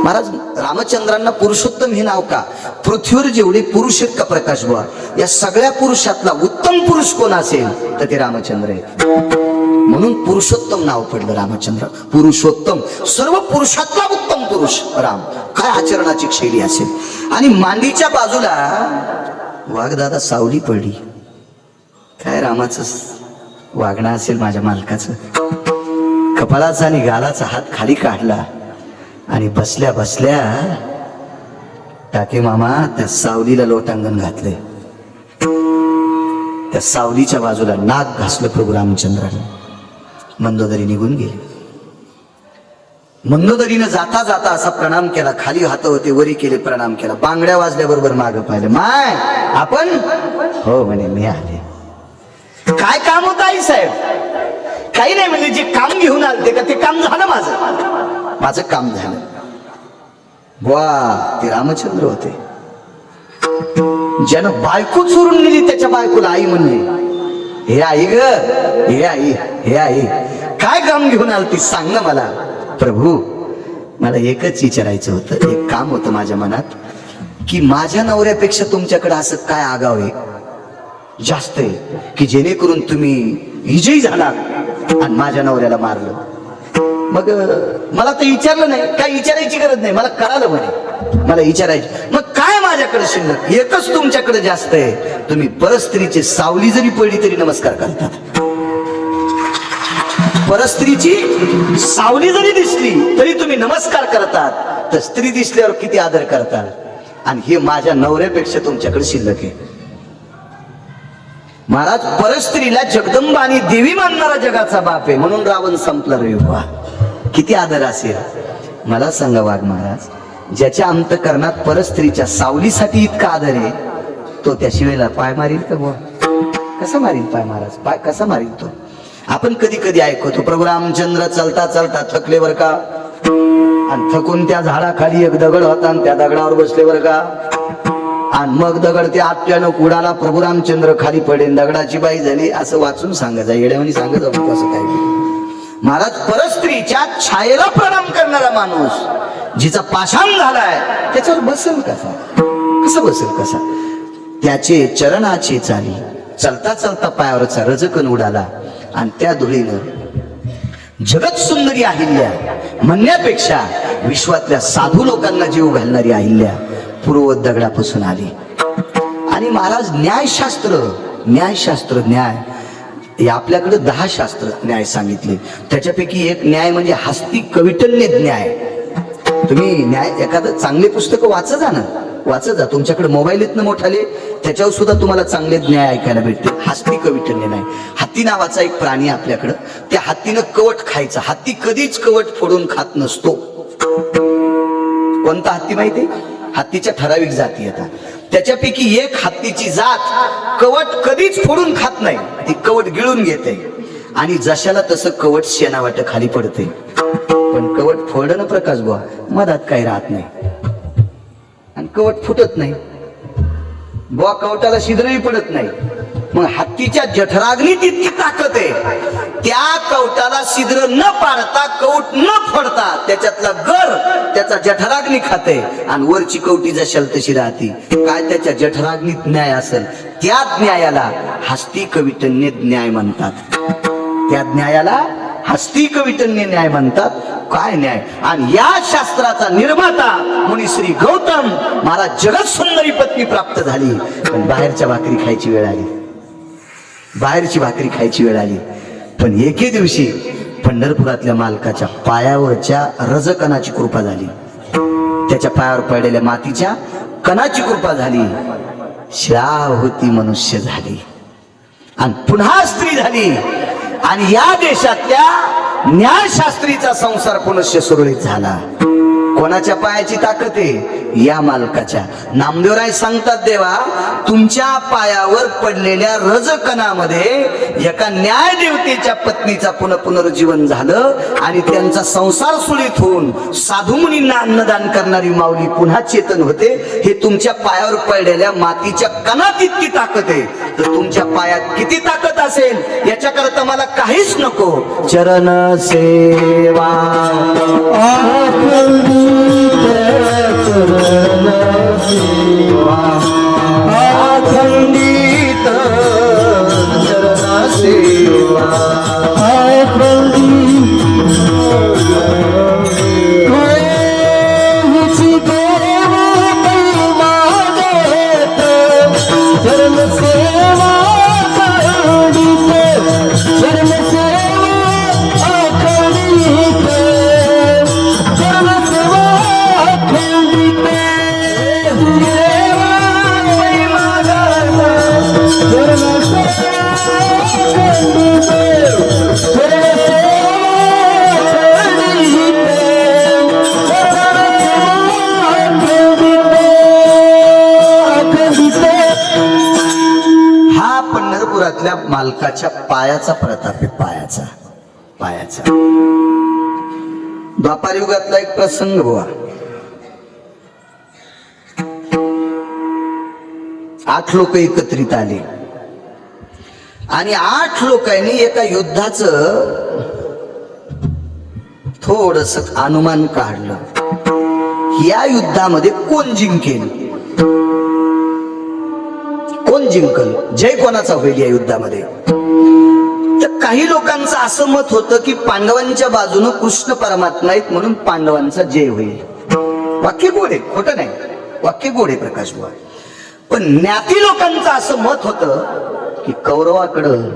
महाराज रामचंद्रांना पुरुषोत्तम हे नाव का? पृथ्वीवर जेवढे पुरुष आहेत का प्रकाश बुवा, या सगळ्या पुरुषातला उत्तम पुरुष कोण असेल तर ते रामचंद्र आहेत. म्हणून पुरुषोत्तम नाव पडलं रामचंद्र. पुरुषोत्तम, सर्व पुरुषातला उत्तम पुरुष राम. काय आचरणाची शैली असेल. आणि मांडीच्या बाजूला वाघदादा सावली पडली. काय रामाचं वागणं असेल माझ्या मालकाचं. कपाळाचा आणि गालाचा हात खाली काढला आणि बसल्या बसल्या टाके मामा त्या सावलीला लोटांगण घातले. त्या सावलीच्या बाजूला नाक घासलं प्रभू रामचंद्राने. मंदोदरी निघून गेले. मंदोदरीनं जाता जाता असा प्रणाम केला. खाली हात होते वरी केले, प्रणाम केला. बांगड्या वाजल्याबरोबर मागं पाहिलं. माय आपण? हो म्हणे मी आले. काय काम होतं आई साहेब? काही नाही म्हणजे जे काम घेऊन आलते का ते काम झालं. माझं काम झालं. वा, ते रामचंद्र होते. ज्यानं बायको चोरून नेली त्याच्या बायकोला आई म्हणले. हे आई ग, हे आई, हे आई, काय काम घेऊन आलती सांग ना मला. प्रभू मला एकच विचारायचं होतं. एक काम होतं माझ्या मनात की माझ्या नवऱ्यापेक्षा तुमच्याकडे असं काय आगाव आहे जास्त आहे की जेणेकरून तुम्ही विजयी झालात आणि माझ्या नवऱ्याला मारलं. मग मला तर विचारलं नाही. काय विचारायची गरज नाही. मला कळालं म्हणे मला विचारायची. मग काय माझ्याकडे शिल्लक? एकच तुमच्याकडे जास्त आहे. तुम्ही परस्त्रीची सावली जरी पडली तरी नमस्कार करतात. परस्त्रीची सावली जरी दिसली तरी तुम्ही नमस्कार करतात. तर स्त्री दिसल्यावर किती आदर करतात. आणि हे माझ्या नवऱ्यापेक्षा तुमच्याकडे शिल्लक आहे. महाराज परस्त्रीला जगदंबा आणि देवी मानणारा जगाचा बाप आहे म्हणून रावण संपला रे. वा, किती आदर असेल. मला सांगा वाघ महाराज, ज्याच्या अंतकरणात परस्त्रीच्या सावलीसाठी इतका आदर आहे तो त्या शिवेला पाय मारील का बुवा? कसा मारील पाय महाराज? पाय कसा मारील तो? आपण कधी कधी ऐकतो प्रभू रामचंद्र चालता चालता थकले बर का, आणि थकून त्या झाडाखाली एक दगड होता आणि त्या दगडावर बसले बर का, आणि मग दगड ते आपल्यानं कुडाला, प्रभू रामचंद्र खाली पडेल, दगडाची बाई झाली असं वाचून सांगायचं. येड्यावानी सांगत जाऊ कसं काय. महाराज परस्त्रीच्या छायेला प्रणाम करणारा माणूस जिचा पाषाण झालाय त्याच्यावर बसेल कसा? कसं बसेल कसा? त्याचे चरणाचे चाली चलता चलता पायावरचा रजकण उडाला आणि त्या धुळीनं जगत सुंदरी अहिल्या म्हणण्यापेक्षा विश्वातल्या साधू लोकांना जीव घालणारी अहिल्या पूर्व दगडापासून आली. आणि महाराज न्यायशास्त्र न्याय आपल्याकडे 10 शास्त्र न्याय सांगितले. त्याच्यापैकी एक न्याय म्हणजे हस्ती कविटल्य न्याय. तुम्ही न्याय एखादं चांगले पुस्तक वाचत जा. तुमच्याकडे मोबाईल येत ना मोठाले, त्याच्यावर सुद्धा तुम्हाला चांगले न्याय ऐकायला भेटते. हस्ती कविटल्य न्याय. हत्ती नावाचा एक प्राणी आपल्याकडं, त्या हत्तीनं कवट खायचा. हत्ती कधीच कवट फोडून खात नसतो. कोणता हत्ती माहिती? हत्तीच्या ठराविक जाती येतात. त्याच्यापैकी एक हत्तीची जात कवट कधीच फोडून खात नाही. ती कवट गिळून घेते आणि जशाला तसं कवट शेणावाट खाली पडते. पण कवट फोडणं प्रकाश बुवा मधात काही राहत नाही आणि कवट फुटत नाही बुवा. कवटाला छिद्रही पडत नाही. मग हत्तीच्या जठराग्नीत इतकी ताकद आहे, त्या कवटाला छिद्र न पाडता, कवट न फोडता त्याच्यातला गर त्याचा जठराग्नी खाते आणि वरची कवटी जशाल तशी राहते. काय त्याच्या जठराग्नीत न्याय असेल त्या न्यायाला हस्ती कविटन्य न्याय म्हणतात. त्या न्यायाला हस्ती कविटन्य न्याय म्हणतात. काय न्याय? आणि या शास्त्राचा निर्माता मुनी श्री गौतम महाराज जगत सुंदरी पत्नी प्राप्त झाली. पण बाहेरची भाकरी खायची वेळ आली. पण एके दिवशी पंढरपुरातल्या मालकाच्या पायावरच्या रजकणाची कृपा झाली. त्याच्या पायावर पडलेल्या मातीच्या कणाची कृपा झाली. शिळा होती मनुष्य झाली आणि पुन्हा स्त्री झाली. आणि या देशातल्या न्यायशास्त्रीचा संसार पुनश्च सुरळीत झाला. कोणाच्या पायाची ताकद आहे? या मालकाच्या. नामदेवराय सांगतात, देवा तुमच्या पायावर पडलेल्या रजकणामध्ये एका न्याय देवतेच्या पत्नीचा पुनर्जीवन झालं आणि त्यांचा संसार सुरळीत होऊन साधू मुनींना अन्नदान करणारी माऊली पुन्हा चेतन होते. हे तुमच्या पायावर पडलेल्या मातीच्या कणात इतकी ताकद आहे. तर तुमच्या पायात किती ताकद असेल याच्याकरता मला काहीच नको. चरण सेवा मालकाच्या पायाचा प्रताप आहे, पायाचा पायाचा. द्वापार युगातला एक प्रसंग बुवा. 8 लोक एकत्रित आले आणि 8 लोकांनी एका युद्धाचं थोडस अनुमान काढलं. या युद्धामध्ये कोण जिंकेल, कोण जिंकल, जय कोणाचा होईल या युद्धामध्ये. तर काही लोकांचं असं मत होतं की पांडवांच्या बाजूनं कृष्ण परमात्मा आहेत म्हणून पांडवांचा जय होईल. वाक्य गोड आहे, खोटं नाही, वाक्य गोड आहे प्रकाश बुवा. पण ज्ञाती लोकांचं असं मत होतं की कौरवाकडं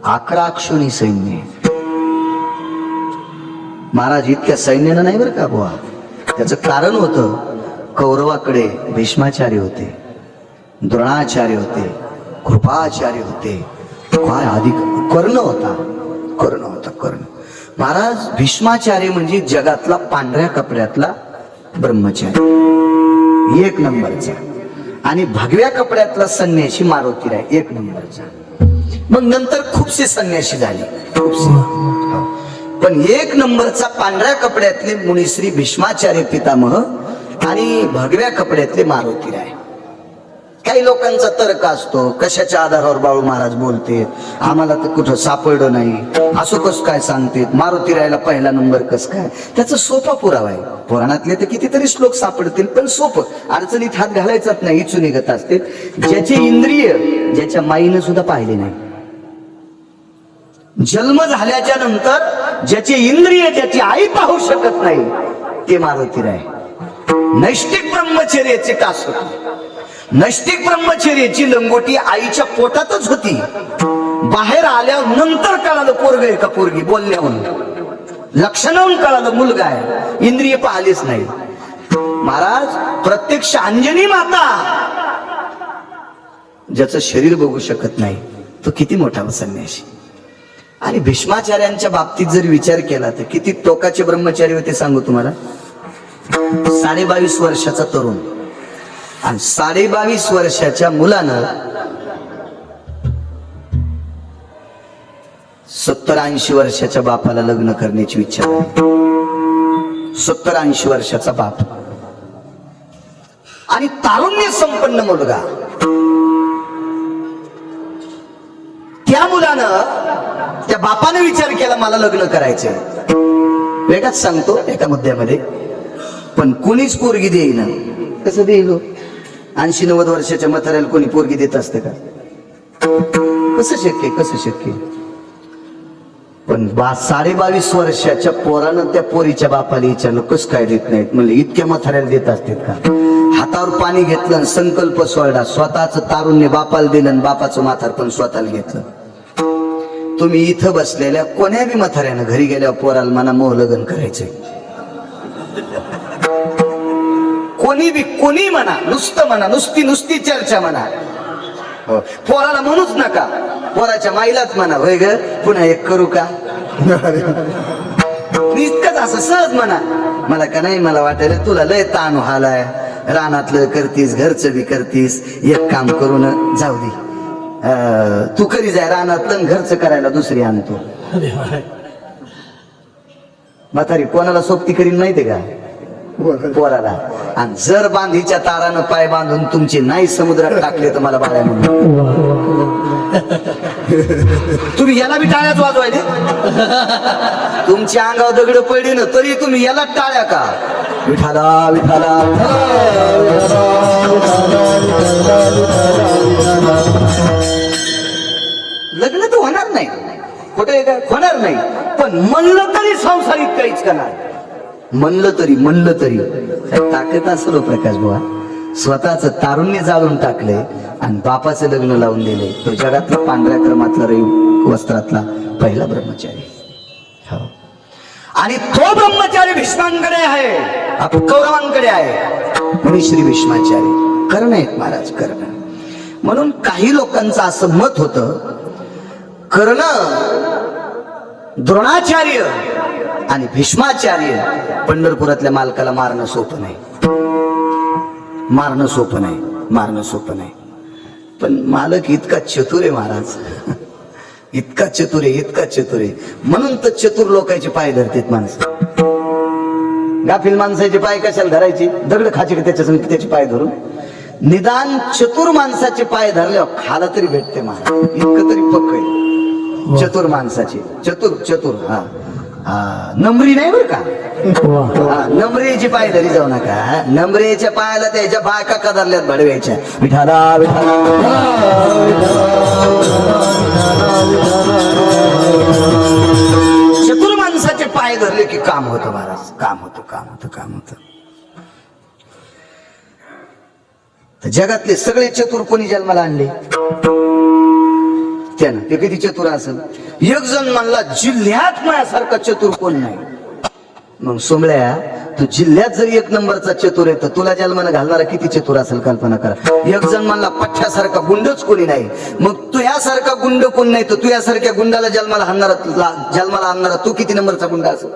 11 अक्षोणी सैन्य आहे. महाराज इतक्या सैन्यानं नाही बरं का बुवा. त्याचं कारण होतं, कौरवाकडे भीष्माचार्य होते, द्रोणाचार्य होते, कृपाचार्य होते, काय अधिक कर्ण होता, कर्ण होता, कर्ण. महाराज भीष्माचार्य म्हणजे जगातला पांढऱ्या कपड्यातला ब्रह्मचारी, 1 नंबरचा. आणि भगव्या कपड्यातला संन्यासी मारुतीराय, 1 नंबरचा. मग नंतर खूपसे संन्यासी झाले, खूपसे. पण 1 नंबरचा पांढऱ्या कपड्यातले मुनिश्री भीष्माचार्य पितामह आणि भगव्या कपड्यातले मारुतीराय. काही लोकांचा तर्क असतो, कशाच्या आधारावर बाळू महाराज बोलते, आम्हाला तर कुठं सापडलं नाही, असं कसं काय सांगते, मारुतीरायला पहिला नंबर कस काय. त्याचा सोपा पुरावा आहे. पुराणातले तर कितीतरी श्लोक सापडतील, पण सोपं, अडचणीत हात घालायचाच नाही, इचू निघत असते. ज्याचे इंद्रिय ज्याच्या माईनं सुद्धा पाहिले नाही, जन्म झाल्याच्या नंतर ज्याचे इंद्रिय ज्याची आई पाहू शकत नाही, ते मारुतीराय. नैष्टिक ब्रह्मचर्याचे कास होते. नैष्टिक ब्रह्मचर्याची लंगोटी आईच्या पोटातच होती. बाहेर आल्यावर नंतर कळालं पोरग आहे का पोरगी, बोलण्याहून लक्षणाहून कळालं मुलगा आहे, इंद्रिय पाहिलीच नाही. महाराज प्रत्यक्ष अंजनी माता ज्याचं शरीर बघू शकत नाही, तो किती मोठा संन्यासी. आणि भीष्माचार्यांच्या बाबतीत जर विचार केला तर किती टोकाचे ब्रह्मचारी होते सांगू तुम्हाला. 22.5 वर्षाचा तरुण आणि 22.5 वर्षाच्या मुलानं 70-80 वर्षाच्या बापाला लग्न करण्याची इच्छा झाली. 70-80 वर्षाचा बाप आणि तारुण्य संपन्न मुलगा. त्या मुलानं त्या बापाने विचार केला मला लग्न करायचंय. वेगळाच सांगतो एका मुद्द्यामध्ये, पण कोणीच पोरगी देईना. कसं देईल? 80-90 वर्षाच्या म्हाताऱ्याला कोणी पोरगी देत असते का? कसं शक्य, कसं शक्य. पण 22.5 वर्षाच्या पोरानं त्या पोरीच्या बापाला विचारलं कसं काय देत नाहीत. म्हणले इतक्या म्हाताऱ्याला देत असतात का? हातावर पाणी घेतलं, संकल्प सोडला, स्वतःच तारुण्य बापाला दिलं, बापाचं म्हातार पण स्वतःला घेतलं. तुम्ही इथं बसलेल्या कोण्या बी म्हाताऱ्यानं घरी गेल्यावर पोराला म्हणा मोह लग्न करायचंय. कोणी बी कोणी म्हणा, नुसतं म्हणा, नुसती चर्चा म्हणा. हो, पोराला म्हणूच नका, पोराच्या माईलाच म्हणा होय ग पुन्हा एक करू का, इतकंच असं सहज म्हणा. मला का नाही, मला वाटायला तुला लय ताण व्हालाय, रानातलं करतीस, घरचं बी करतीस, एक काम करून जाऊ दे, तू करी जाय रानातलं, घरचं करायला दुसरी आणतो. म्हातारी कोणाला सोबती करीन माहितीये का? पोराला. आणि जर बांधीच्या तारानं पाय बांधून तुमचे नाही समुद्रात टाकले तर मला बाळा म्हणून तुम्ही याला बी टाळ्याच वाजवायले. तुमच्या अंगावर दगड पडली ना तरी तुम्ही याला टाळ्या का? विठाला विठाला लग्न तर होणार नाही, कुठे होणार नाही. पण म्हणलं तरी संसारिक काहीच करणार, म्हणलं तरी ताकद असलो प्रकाश बुवा. स्वतःच तारुण्य जाळून टाकले आणि बापाचं लग्न लावून दिले. तो जगातला पांढऱ्या क्रमातला वस्त्रातला पहिला ब्रह्मचारी. हो, आणि तो ब्रह्मचारी भीष्मांकडे आहे, कौरवांकडे आहे. मुनिश्री भीष्माचार्य कर्ण आहेत महाराज, कर्ण. म्हणून काही लोकांचं असं मत होतं, कर्ण, द्रोणाचार्य आणि भीष्माचार्य पंढरपुरातल्या मालकाला मारणं सोपं नाही, मारणं सोपं नाही. पण मालक इतका चतुर आहे महाराज, इतका चतुर आहे, इतका चतुर आहे. म्हणून तर चतुर लोकांचे पाय धरतात माणसं. गाफील माणसाचे पाय कशाला धरायची? दगड खायचे का त्याचे पाय धरून? निदान चतुर माणसाचे पाय धरल्यावर खाला तरी भेटते महाराज. इतकं तरी पक्क आहे चतुर माणसाचे. चतुर हा हा, नंबरी नाही बरं का. हा, नंबरीची पाय धरी जाऊ नका. नंबरीच्या पायाला त्याच्या बायका कदरल्यात भडव्याच्या. विठाला विठाला चतुर माणसाचे पाय धरले की काम होतं महाराज. काम होतं. जगातले सगळे चतुर कोणी जन्माला आणले? त्यानं. ते किती चतुर असेल? एक जण म्हणला जिल्ह्यात माझ्यासारखा चतुर कोण नाही. मग सोमळ्या, तू जिल्ह्यात जर एक नंबरचा चतुर आहे तर तुला जन्माला घालणारा किती चतुर असेल कल्पना करा. एक जण म्हणला पठ्यासारखा गुंडच कोणी नाही. मग तू यासारखा गुंड कोण नाही तर तू यासारख्या गुंडाला जन्माला आणणारा तू किती नंबरचा गुंड असेल?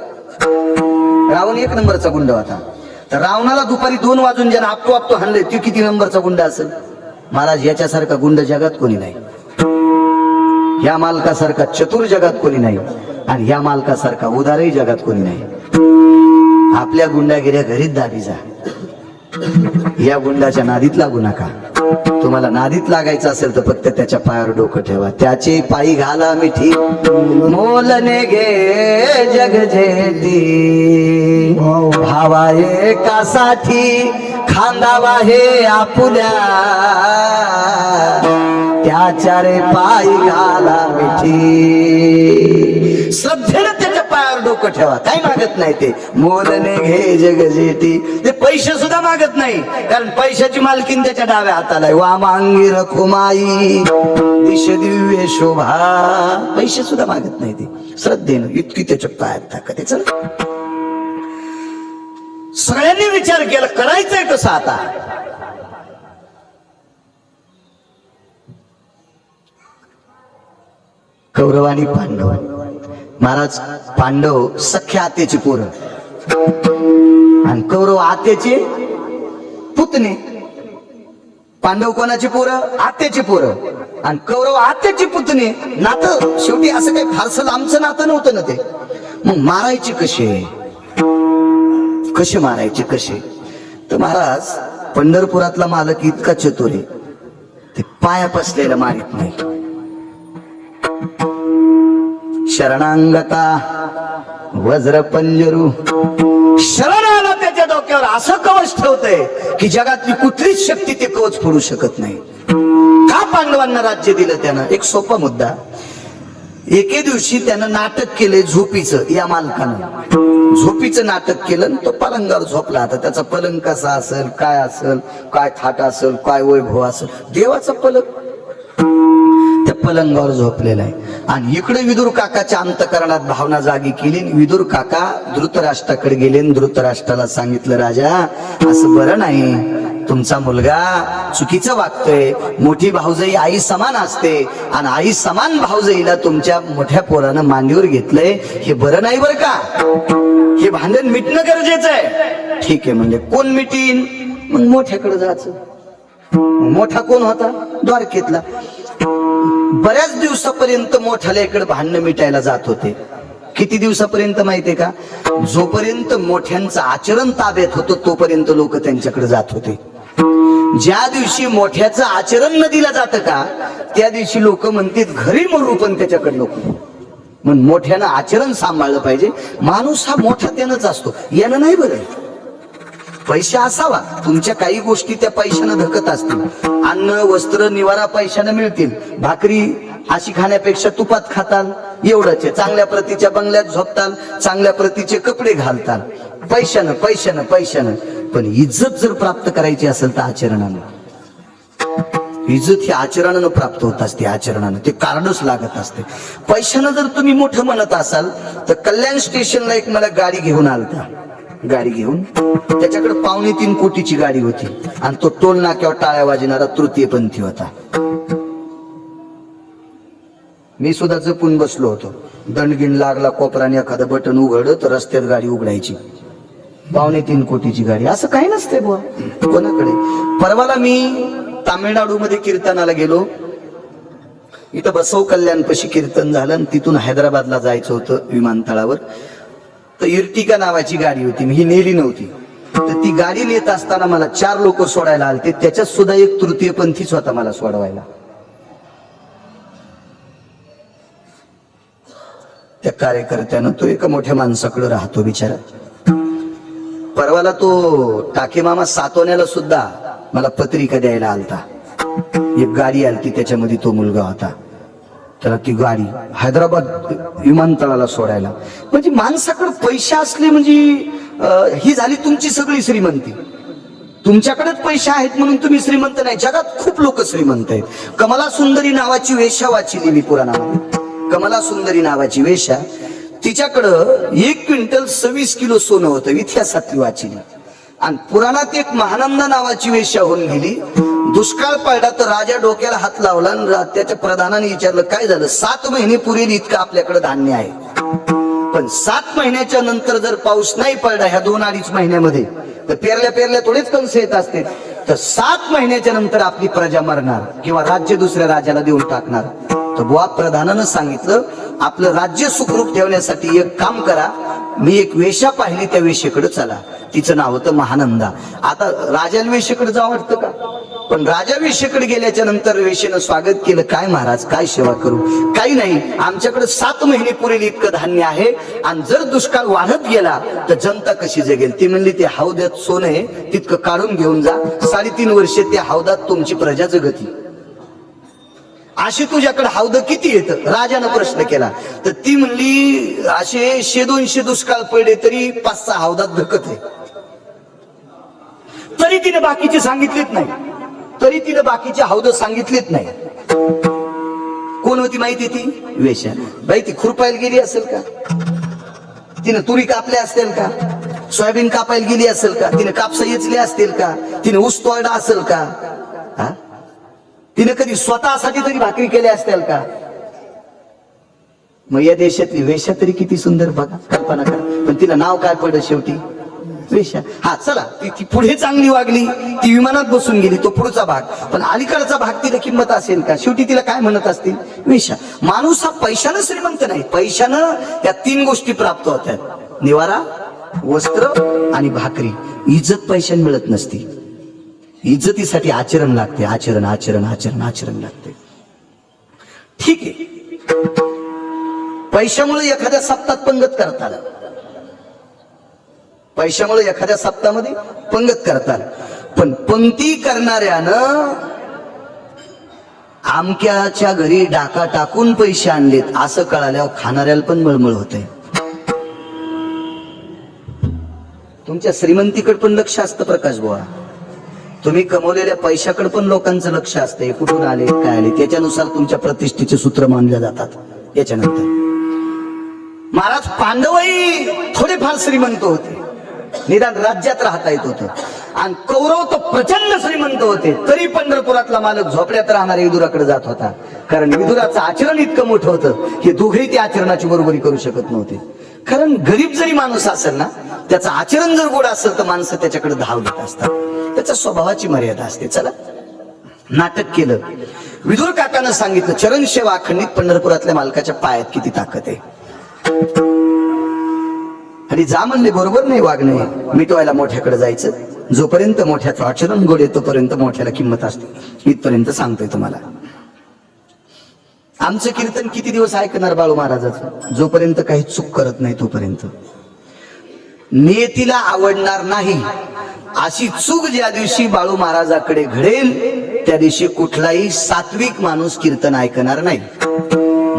रावण एक नंबरचा गुंड होता. तर रावणाला दुपारी 2 वाजून ज्यानं आपतो हाणले तू किती नंबरचा गुंड असेल? महाराज, याच्यासारखा गुंड जगात कोणी नाही. या मालकासारखा चतुर जगात कोणी नाही. आणि या मालकासारखा उदारही जगात कोणी नाही. आपल्या गुंडागिऱ्या घरीच दाबी जा. या गुंडाच्या नादीत लागू नका. तुम्हाला नादीत लागायचं असेल तर फक्त त्याच्या पायावर डोकं ठेवा. त्याचे पायी घाला मिठी मोलने घे जग जेती. भावा एकासाठी खांदावा हे आपुल्या. त्याच्या रे पायी घाला मिठी. श्रद्धेनं त्याच्या पायावर डोकं ठेवा. काय मागत नाही ते. मोलने घे जग जेटी. ते पैसे सुद्धा मागत नाही, कारण पैशाची मालकीन त्याच्या डाव्या हाताला आहे. वामांगी रखुमाई दिश दिव्य शोभा. पैसे सुद्धा मागत नाही ते. श्रद्धेनं इतकी त्याच्या पायात ताकद. चल, सगळ्यांनी विचार केला करायचंय कसं आता. कौरव आणि पांडव. महाराज, पांडव सख्या आत्याची पोरं आणि कौरव आत्याचे पुतणे. पांडव कोणाची पोरं? आत्याची पोरं. आणि कौरव आत्याची पुतणे. नातं शेवटी असं काही फारसं लांबचं नातं नव्हतं ना ते. मग मारायचे कसे मारायचे कसे? तर महाराज, पंढरपुरातला मालक इतका चतुर आहे, ते पाया पसलेला मारित नाही. शरणांगता वज्र पंजरू. शरणाला त्याच्या डोक्यावर असं कवच ठेवतंय की जगातली कुठलीच शक्ती ते कवच फोडू शकत नाही. का पांडवांना राज्य दिलं त्यानं? एक सोपा मुद्दा. एके दिवशी त्यानं नाटक केले झोपीचं. या मालकानं झोपीचं नाटक केलं. तो पलंगावर झोपला. आता त्याचा पलंग कसा असेल, काय थाट असेल, काय वैभव असेल. देवाचा पलंग त्या पलंगावर झोपलेला आहे. आणि इकडे विदुर काकाच्या अंतकरणात भावना जागी केली. विदुर काका धृतराष्ट्राकडे गेले. धृतराष्ट्राला सांगितलं, राजा असं बरं नाही. तुमचा मुलगा चुकीचं वागतोय. मोठी भाऊजाई आई समान असते आणि आई समान भाऊजाईला तुमच्या मोठ्या पोरानं मांडीवर घेतलंय. हे बरं नाही बरं का. हे भांडण मिटणं गरजेचं आहे. ठीक आहे म्हणजे. कोण मिटीन? मग मोठ्याकडे जायचं. मोठा कोण होता? द्वारकेतला. बऱ्याच दिवसापर्यंत मोठ्याला इकडे भांडणं मिटायला जात होते. किती दिवसापर्यंत माहितीये का? जोपर्यंत मोठ्यांचं आचरण ताब्यात होतं तोपर्यंत लोक त्यांच्याकडे जात होते. ज्या दिवशी मोठ्याचं आचरण न दिलं जातं का त्या दिवशी लोक म्हणतात घरी मरू पण त्याच्याकडे नको. म्हणून मोठ्यानं आचरण सांभाळलं पाहिजे. माणूस हा मोठा त्यानंच असतो, यानं नाही. बरं, पैसा असावा. तुमच्या काही गोष्टी त्या पैशानं धकत असतील. अन्न वस्त्र निवारा पैशानं मिळतील. भाकरी अशी खाण्यापेक्षा तुपात खाताल एवढंच आहे. चांगल्या प्रतीच्या बंगल्यात झोपताल, चांगल्या प्रतीचे कपडे घालताल. पैशानं. पण इज्जत जर प्राप्त करायची असेल तर आचरणानं. इज्जत ही आचरणानं प्राप्त होत असते. आचरणानं ते कारणच लागत असते. पैशानं जर तुम्ही मोठं म्हणत असाल तर कल्याण स्टेशनला एक मला गाडी घेऊन आलता. गाडी घेऊन त्याच्याकडे 2.25 कोटीची गाडी होती आणि तो टोल नाक्यावर टाळ्या वाजणारा तृतीयपंथी होता. मी सुद्धा जपून बसलो होतो. दंडगिन लागला कोपराने एखादं बटन उघडलं तर रस्त्यात गाडी उघडायची. 2.25 कोटीची गाडी. असं काही नसते बुवा कोणाकडे. परवाला मी तामिळनाडू मध्ये कीर्तनाला गेलो. इथं बसव कल्याणपाशी कीर्तन झालं आणि तिथून हैदराबादला जायचं होतं विमानतळावर. तर इर्टिका नावाची गाडी होती, मी ही नेली नव्हती. तर ती गाडी नेत असताना मला 4 लोक सोडायला आलते, त्याच्यात सुद्धा एक तृतीयपंथीच होता मला सोडवायला. त्या कार्यकर्त्यानं, तो एका मोठ्या माणसाकडे राहतो बिचारा, परवाला तो टाके मामा सातवण्याला सुद्धा मला पत्रिका द्यायला आलता. एक गाडी आलती, त्याच्यामध्ये तो मुलगा होता. त्याला ती गाडी हैदराबाद विमानतळाला सोडायला. म्हणजे माणसाकडे पैसे असले म्हणजे ही झाली तुमची सगळी श्रीमंती. तुमच्याकडेच पैसे आहेत म्हणून तुम्ही श्रीमंत नाही. जगात खूप लोक श्रीमंत आहेत. कमला सुंदरी नावाची वेश्या वाचली मी पुराणामध्ये. कमला सुंदरी नावाची वेश्या, तिच्याकडं 1 क्विंटल 26 किलो सोनं होतं, इतिहासातली वाचली. आणि पुराणात एक महानंदा नावाची वेश्या होऊन गेली. दुष्काळ पडला तर राजा डोक्याला हात लावला आणि त्याच्या प्रधानाने विचारलं काय झालं. 7 महिने पुरेल इतकं आपल्याकडे धान्य आहे, पण 7 महिन्याच्या नंतर जर पाऊस नाही पडला ह्या 2-2.5 महिन्यामध्ये, तर पेरल्या थोडेच कंस येत असते, तर 7 महिन्याच्या नंतर आपली प्रजा मरणार किंवा राज्य दुसऱ्या राजाला देऊन टाकणार. तर बुवा प्रधानानं सांगितलं आपलं राज्य सुखरूप ठेवण्यासाठी एक काम करा, मी एक वेश्या पाहिली, त्या वेश्येकडे चला. तिचं नाव होतं महानंदा. आता राजाला वेश्येकडे जावं वाटतं का? पण राजा वेश्येकडे गेल्याच्या नंतर वेश्येनं स्वागत केलं. काय महाराज, काय सेवा करू? काही नाही, आमच्याकडे 7 महिने पुरेल इतकं धान्य आहे, आणि जर दुष्काळ वाढत गेला तर जनता कशी जगेल? ती म्हणली ते हौद्यात सोनं आहे, तितकं काढून घेऊन जा. 3.5 वर्षे त्या हौदात तुमची प्रजा जगती. असे तुझ्याकडे हौद किती येतं? राजानं प्रश्न केला. तर ती म्हणली असे 100-200 दुष्काळ पडले तरी 5-6 हौदात धकत आहे. तरी तिने बाकीचे सांगितलेत नाही, तरी तिने बाकीचे हौद सांगितलेत नाही. कोण होती माहिती? ती वेश्या. बाई ती खुरपायला गेली असेल का? तिने तुरी कापल्या असतील का? सोयाबीन कापायला गेली असेल का? तिने कापसा येचले असतील का? तिने ऊस तोडला असेल का? तिने कधी स्वतःसाठी तरी भाकरी केल्या असतील का? मग या देशातली वेश्या तरी किती सुंदर, बघा, कल्पना करा. पण तिला नाव काय पडलं शेवटी? वेश्या. हा चला, ती पुढे चांगली वागली, ती विमानात बसून गेली, तो पुढचा भाग. पण अलीकडचा भाग तिला किंमत असेल का? शेवटी तिला काय म्हणत असतील? वेश्या. माणूस हा पैशानं श्रीमंत नाही, पैशानं त्या 3 गोष्टी प्राप्त होतात: निवारा, वस्त्र आणि भाकरी. इज्जत पैशाने मिळत नसती. इज्जतीसाठी आचरण लागते, आचरण आचरण आचरण आचरण लागते. ठीक आहे, पैशामुळे एखाद्या सप्ताहात पंगत करतात, पैशामुळे एखाद्या सप्ताहामध्ये पंगत करतात. पण पंक्ती करणाऱ्यानं आमक्याच्या घरी डाका टाकून पैसे आणलेत असं कळाल्यावर खाणाऱ्याला पण मळमळ होते. तुमच्या श्रीमंतीकडे पण लक्ष असतं प्रकाश बुवा. तुम्ही कमवलेल्या पैशाकडे पण लोकांचं लक्ष असते, कुठून आले काय आले, त्याच्यानुसार तुमच्या प्रतिष्ठेचे सूत्र मानले जातात. याच्यानंतर महाराज पांडवही थोडेफार श्रीमंत होते, निदान राज्यात राहता येत होतं. आणि कौरव तर प्रचंड श्रीमंत होते, तरी पंढरपुरातला मालक झोपड्यात राहणाऱ्या विदुराकडे जात होता. कारण विदुराचं आचरण इतकं मोठं होतं की दोघेही त्या आचरणाची बरोबरी करू शकत नव्हते. कारण गरीब जरी माणूस असेल ना, त्याचं आचरण जर गोड असेल तर माणसं त्याच्याकडे धाव देत असतात. त्याच्या स्वभावाची मर्यादा असते. चला, नाटक केलं. विदुर काकानं सांगितलं चरण सेवा अखंडित पंढरपुरातल्या मालकाच्या पायात किती ताकद आहे. आणि जा म्हणले बरोबर नाही वागणे, मिटवायला मोठ्याकडे जायचं. जोपर्यंत मोठ्याचं आचरण गोड आहे तोपर्यंत मोठ्याला किंमत असते. इथपर्यंत सांगतोय तुम्हाला. आमचं कीर्तन किती दिवस ऐकणार बाळू महाराजाचं? जोपर्यंत काही चूक करत नाही तोपर्यंत. नियतीला आवडणार नाही अशी चूक ज्या दिवशी बाळू महाराजाकडे घडेल त्या दिवशी कुठलाही सात्विक माणूस कीर्तन ऐकणार नाही.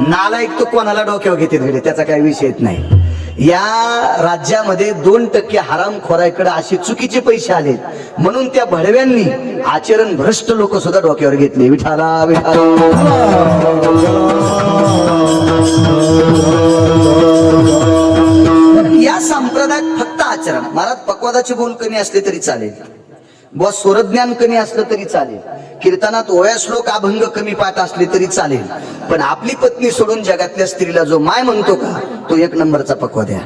नालायक तो कोणाला डोक्यावर घेते घडे, त्याचा काही विषय नाही. या राज्यामध्ये 2% हरामखोराकडे असे चुकीचे पैसे आले म्हणून त्या भडव्यांनी आचरण भ्रष्ट लोक सुद्धा डोक्यावर घेतले. विठाला विठाला. या संप्रदायात फक्त आचरण. महाराज पक्वादाचे बोल कमी असले तरी चालेल, बुवा स्वरज्ञान कमी असलं तरी चालेल, कीर्तनात ओव्या श्लोक अभंग कमी पाठ असले तरी चालेल, पण आपली पत्नी सोडून जगातल्या स्त्रीला जो माय म्हणतो का तो 1 नंबरचा पक्वाद आहे.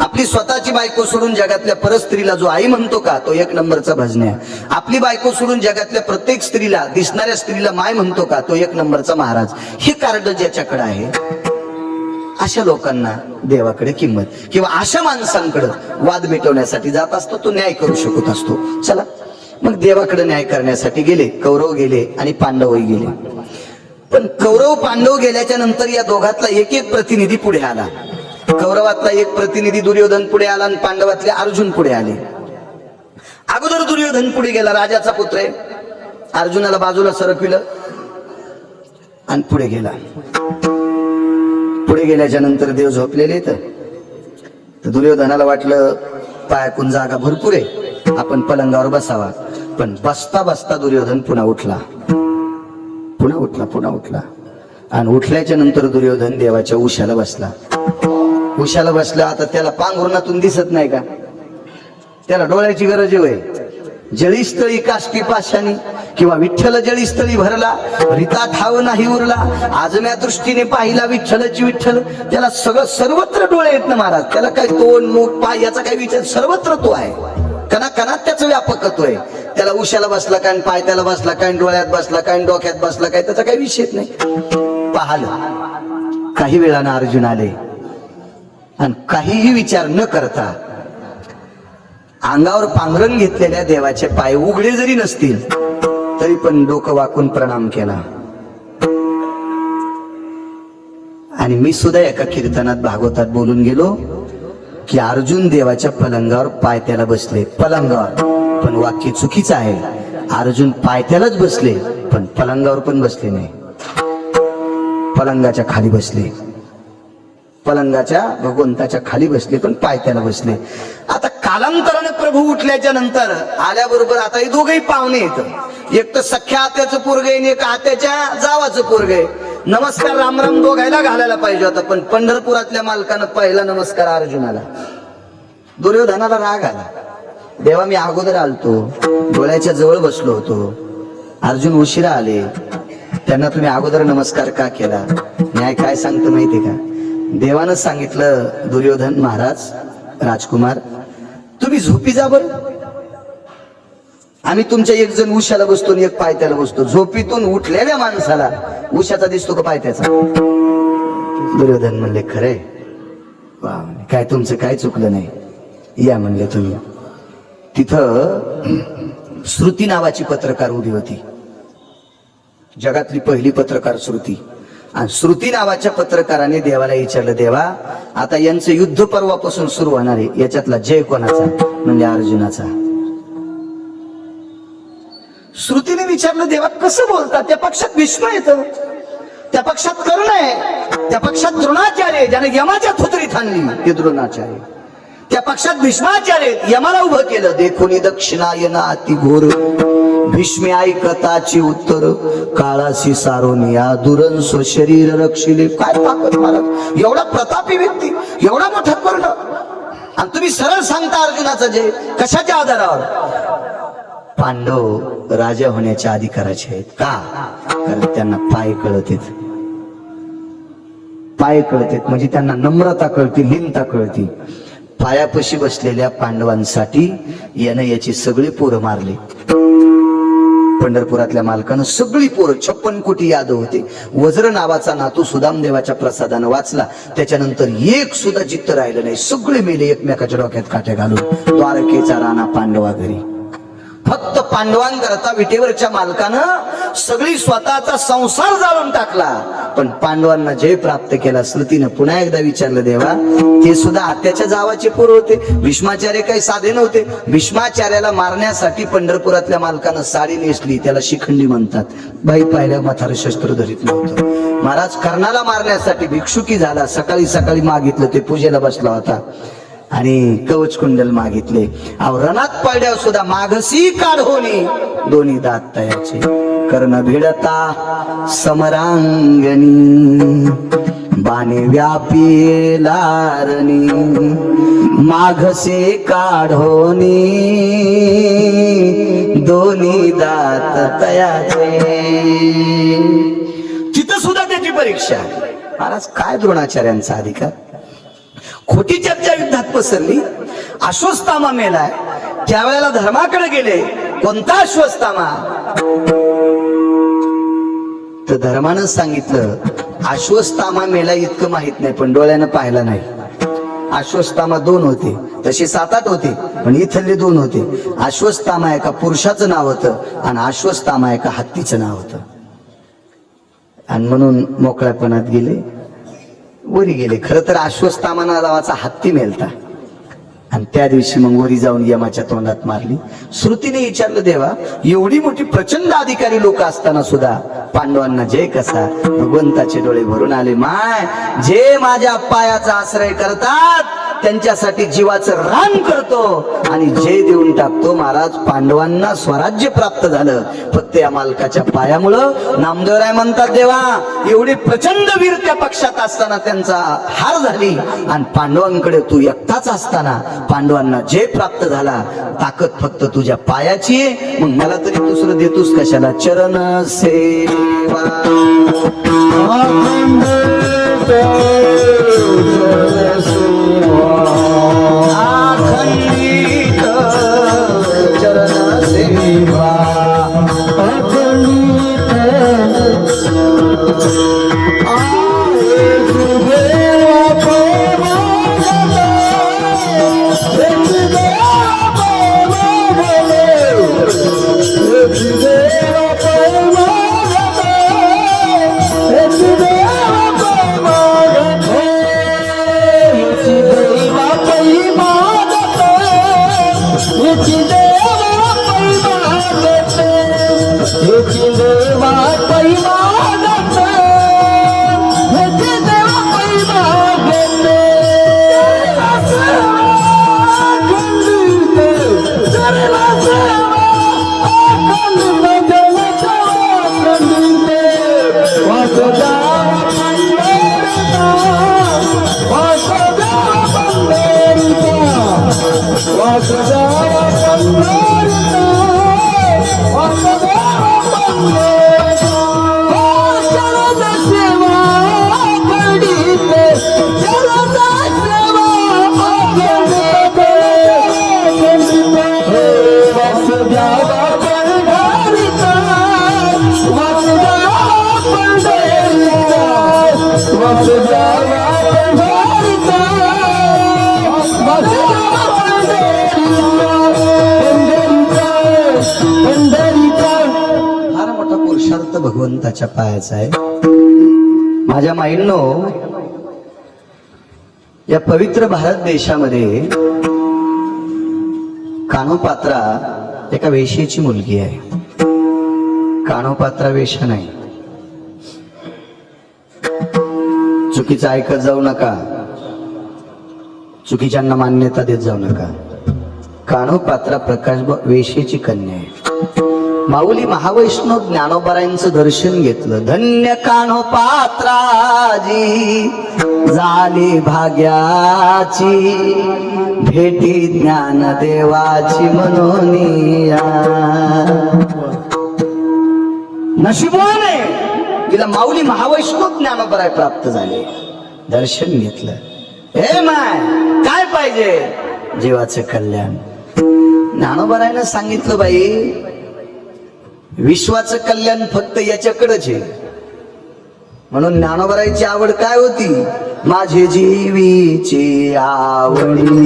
आपली आपली स्वतःची बायको सोडून जगातल्या परस्त्रीला जो आई म्हणतो का, तो एक नंबरचा भजन्या. आपली बायको सोडून जगातल्या प्रत्येक स्त्रीला, दिसणाऱ्या स्त्रीला माय म्हणतो का, तो एक नंबरचा महाराज. हे कार्ड ज्याच्याकडे आहे अशा लोकांना देवाकडे किंमत, किंवा अशा माणसांकडे वाद मिटवण्यासाठी जात असतो, तो न्याय करू शकत असतो. चला मग देवाकडे न्याय करण्यासाठी गेले. कौरव गेले आणि पांडवही गेले. पण कौरव पांडव गेल्याच्या नंतर या दोघातला एक एक प्रतिनिधी पुढे आला. कौरवातला एक प्रतिनिधी दुर्योधन पुढे आला आणि पांडवातले अर्जुन पुढे आले. अगोदर दुर्योधन पुढे गेला, राजाचा पुत्र आहे. अर्जुनाला बाजूला सरकविलं आणि पुढे गेला. पुढे गेल्याच्या नंतर देव झोपलेले तर दुर्योधनाला वाटलं पायाकून जागा भरपूर आहे, आपण पलंगावर बसावा. पण बसता बसता दुर्योधन पुन्हा उठला आणि उठल्याच्या नंतर दुर्योधन देवाच्या उशाला बसला. आता त्याला पांघरुणातून दिसत नाही का, त्याला डोळ्याची गरज आहे. जळीस्थळी काष्टी पाशानी किंवा विठ्ठल जळीस्थळी भरला, रिता ठाव नाही उरला, आजम्या दृष्टीने पाहिला विठ्ठलची विठ्ठल. त्याला सगळं सर्वत्र डोळे आहेत ना महाराज. त्याला काय तोंड मुख पाय याचा काही विचार, सर्वत्र तो आहे. कणात त्याचं व्यापकत्व आहे. त्याला उशाला बसला काय, पाय त्याला बसला काय, डोळ्यात बसला काय, डोक्यात बसला काय, त्याचा काही विषयच नाही. पाहिलं. काही वेळानं अर्जुन आले आणि काहीही विचार न करता अंगावर पांघरण घेतलेल्या देवाचे पाय उघडे जरी नसतील तरी पण डोकं वाकून प्रणाम केला. आणि मी सुद्धा एका कीर्तनात भागवतात बोलून गेलो की अर्जुन देवाच्या पलंगावर पायथ्याला बसले. पलंगावर, पण वाक्य चुकीचं आहे. अर्जुन पायथ्यालाच बसले पण पलंगावर पण बसले नाही, पलंगाच्या खाली बसले. पलंगाच्या भगवंताच्या खाली बसले पण पायथ्याला बसले. आता कालांतराने प्रभू उठल्याच्या नंतर आल्याबरोबर आता हे दोघही पाहुणे येत. एक तर सख्या आत्याचं पोरग आहे, एक आत्याच्या जावाचं पोरग आहे. नमस्कार राम राम दोघायला घालायला पाहिजे होता, पण पंढरपुरातल्या मालकानं पहिला नमस्कार अर्जुनाला. दुर्योधनाला राग आला. देवा मी अगोदर आलतो, डोळ्याच्या जवळ बसलो होतो, अर्जुन उशिरा आले, त्यांना तुम्ही अगोदर नमस्कार का केला? न्याय काय सांगतो माहितीये का? देवानं सांगितलं, दुर्योधन महाराज राजकुमार तुम्ही झोपी जा बरं, आम्ही तुमच्या एक जण उशाला बसतो आणि एक पायथ्याला बसतो. झोपीतून उठलेल्या माणसाला उशाचा दिसतो का पायथ्याचा? दुर्योधन म्हणले खरंय, काय तुमचं काय चुकलं नाही, या म्हणले तुम्ही. तिथं श्रुती नावाची पत्रकार उभी होती, जगातली पहिली पत्रकार श्रुती. आणि श्रुती नावाच्या पत्रकाराने देवाला विचारलं, देवा आता यांचं युद्ध पर्वापासून सुरू होणार आहे, याच्यातला जय कोणाचा? म्हणजे अर्जुनाचा. श्रुतीने विचारलं, देवा कसं बोलतात? त्या पक्षात भीष्म येतं, त्या पक्षात कर्ण आहे, त्या पक्षात द्रोणाचार्य ज्याने यमाच्या थोतरीत आणली ते द्रोणाचार्य, त्या पक्षात भीष्माचार्य यमाला उभं केलं. देखोनी दक्षिणायना अति घोर भीष्मे ऐकताची उत्तर काळाशी सारोनिया दुरंसो शरीर रक्षिले. काय ताकद महाराज, एवढा प्रतापी व्यक्ती, एवढा मोठा कर्ण, आणि तुम्ही सरळ सांगता अर्जुनाचं जय. कशाच्या आधारावर? पांडव राजा होण्याच्या अधिकाराचे आहेत. का? कारण त्यांना पाय कळत आहेत, पाय कळत आहेत म्हणजे त्यांना नम्रता कळती, लीनता कळती. पायापाशी बसलेल्या पांडवांसाठी यानं याची सगळी पोरं मारली. पंढरपुरातल्या मालकानं सगळी पोरं 56 कोटी यादव होते. वज्र नावाचा नातू सुदामदेवाच्या प्रसादानं वाचला, त्याच्यानंतर एक सुद्धा जित्त राहिलं नाही, सगळे मेले एकमेकाच्या डोक्यात काट्या घालून. द्वारकेचा राणा पांडवा घरी. फक्त पांडवांकरता विटेवरच्या मालकानं सगळी स्वतःचा संसार जाळून टाकला, पण पांडवांना जय प्राप्त केला. श्रुतीनं पुन्हा एकदा विचारलं, देवा ते सुद्धा आत्याच्या जावाचे पोर होते, भीष्माचार्य काही साधे नव्हते. भीष्माचार्याला मारण्यासाठी पंढरपुरातल्या मालकानं साडी नेसली, त्याला शिखंडी म्हणतात. बाई पाहिल्या म्हातारं शस्त्र धरीत नव्हतं. महाराज कर्णाला मारण्यासाठी भिक्षुकी झाला, सकाळी सकाळी मागितलं, ते पूजेला बसला होता आणि कवच कुंडल मागितले. रणात पडल्यावर सुद्धा माघसी काढोनी दोन्ही दात तयाचे. कर्ण भिडता समरांगणी बाणे व्यापी लारणी माघसे काढोनी दोन्ही दात तयाचे. तिथं सुद्धा त्याची परीक्षा. महाराज काय द्रोणाचार्यांचा अधिकार, खोटी चर्चा युद्धात पसरली. अश्वत्थामा मेलाय. त्यावेळेला धर्माकडे गेले. कोणता अश्वत्थामा? तर धर्मानं सांगितलं अश्वत्थामा मेला इतकं माहित नाही, पण डोळ्यानं पाहिला नाही. अश्वत्थामा 2 होते, तसे 7-8 होते, पण इथले 2 होते. अश्वत्थामा एका पुरुषाचं नाव होतं आणि अश्वत्थामा एका हत्तीचं नाव होतं. आणि म्हणून मोकळ्यापणात गेले, वरी गेले. खरं तर अश्वत्थामा नावाचा हत्ती मेलता आणि त्या दिवशी मग वरी जाऊन यमाच्या तोंडात मारली. श्रुतीने विचारलं, देवा एवढी मोठी प्रचंड अधिकारी लोक असताना सुद्धा पांडवांना जय कसा? भगवंताचे डोळे भरून आले. माय, जे माझ्या पायाचा आश्रय करतात त्यांच्यासाठी जीवाचं रान करतो आणि जय देऊन टाकतो. महाराज, पांडवांना स्वराज्य प्राप्त झालं फक्त या मालकाच्या पायामुळं. नामदेवराय म्हणतात, देवा एवढे प्रचंड वीर त्या पक्षात असताना त्यांचा हार झाली आणि पांडवांकडे तू एकटाच असताना पांडवांना जय प्राप्त झाला. ताकद फक्त तुझ्या पायाची आहे. मग मला तरी दुसरं देतोस कशाला? चरण सेवा अखंडित चरण सेवा भगवंताच्या पायाचा आहे. माझ्या माईंनो, या पवित्र भारत देशामध्ये कानोपात्रा एका वेश्येची मुलगी आहे. कानोपात्रा वेश्या नाही. चुकीचं ऐकत जाऊ नका, चुकीच्यांना मान्यता देत जाऊ नका. कानोपात्रा प्रकाश वेश्येची कन्या आहे. माऊली महावैष्णव ज्ञानोबारायांचं दर्शन घेतलं. धन्य कानोपात्राजी झाली भाग्याची, भेटी ज्ञानदेवाची मनोनिया. नशिबाने तिला माऊली महावैष्णव ज्ञानोबराय प्राप्त झाले. दर्शन घेतलं. हे माय, काय पाहिजे? जीवाचं कल्याण. ज्ञानोबरायनं सांगितलं, बाई विश्वाचं कल्याण फक्त याच्याकडेच आहे. म्हणून ज्ञानोबरायची आवड काय होती? माझे जीवीची आवडी,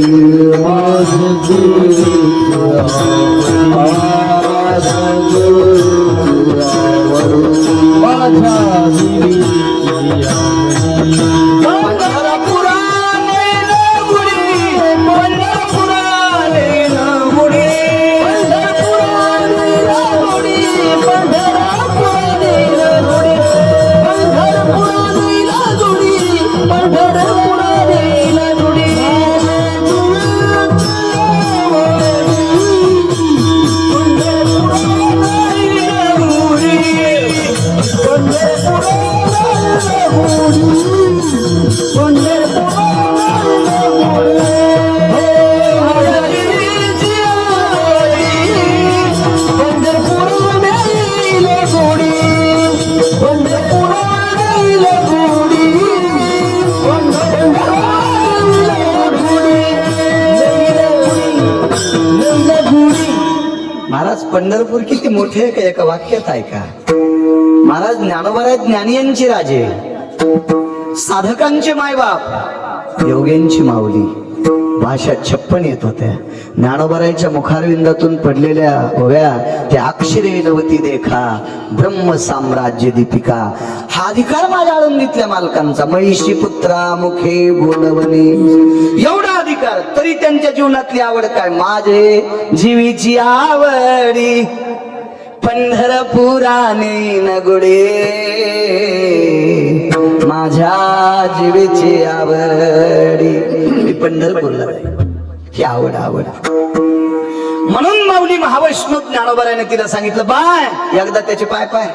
महाराज पंढरपूर किती मोठे आहे का एका वाक्यात आहे का? महाराज ज्ञानोबा आहेत, ज्ञानियांचे राजे, साधकांचे मायबाप, योग्यांची माऊली. भाषा 56 येत होत्या. ज्ञानोबरायच्या मुखारविंदातून पडलेल्या ओव्या त्या अक्षरे नवती देखा ब्रह्म साम्राज्य दीपिका. हा अधिकार माझ्या आळंदीतल्या मालकांचा. महिषी पुत्रा मुखे बोलवणे, एवढा अधिकार. तरी त्यांच्या जीवनातली आवड काय? माझे जीवीची आवडी पंढरपुराने नगुडे, माझ्या जीवेची आवडी. मी पंढरपूरला ही आवड आवड. म्हणून माऊली महावैष्णव ज्ञानोबाराने तिला सांगितलं, बाय एकदा त्याचे पाय पाय.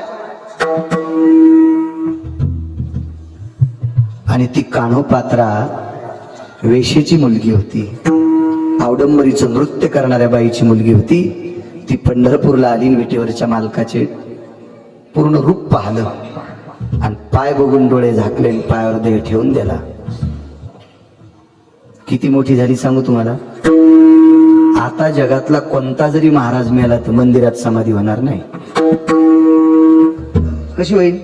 आणि ती कान्होपात्रा वेशीची मुलगी होती, आवडंबरीचं नृत्य करणाऱ्या बाईची मुलगी होती. ती पंढरपूरला आली, विटेवरच्या मालकाचे पूर्ण रूप पाहिलं आणि पाय बघून डोळे झाकले आणि पायावर देह ठेवून दिला. किती मोठी झाली सांगू तुम्हाला. आता जगातला कोणता जरी महाराज मेला तर मंदिरात समाधी होणार नाही. कशी होईल?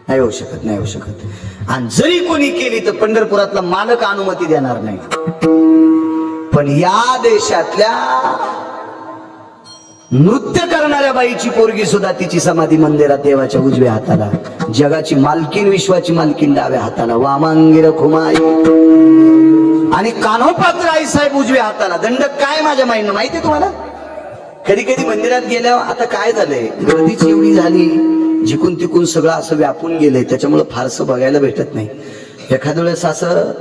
नाही होऊ शकत, नाही होऊ शकत. आणि जरी कोणी केली तर पंढरपुरातला मालक अनुमती देणार नाही. पण या देशातल्या नृत्य करणाऱ्या बाईची पोरगी सुद्धा तिची समाधी मंदिरात देवाच्या उजव्या हाताला, जगाची मालकीन विश्वाची मालकीन डाव्या हाताला, वामांगिर खुमाई. आणि कान्होपात्र आई साहेब उजव्या हाताला. दंड काय माझ्या माहिती माहितीये तुम्हाला? कधी कधी मंदिरात गेल्यावर आता काय झालंय, गर्दीच एवढी झाली, जिकून तिकून सगळं असं व्यापून गेलंय, त्याच्यामुळे फारसं बघायला भेटत नाही. एखाद्या वेळेस असं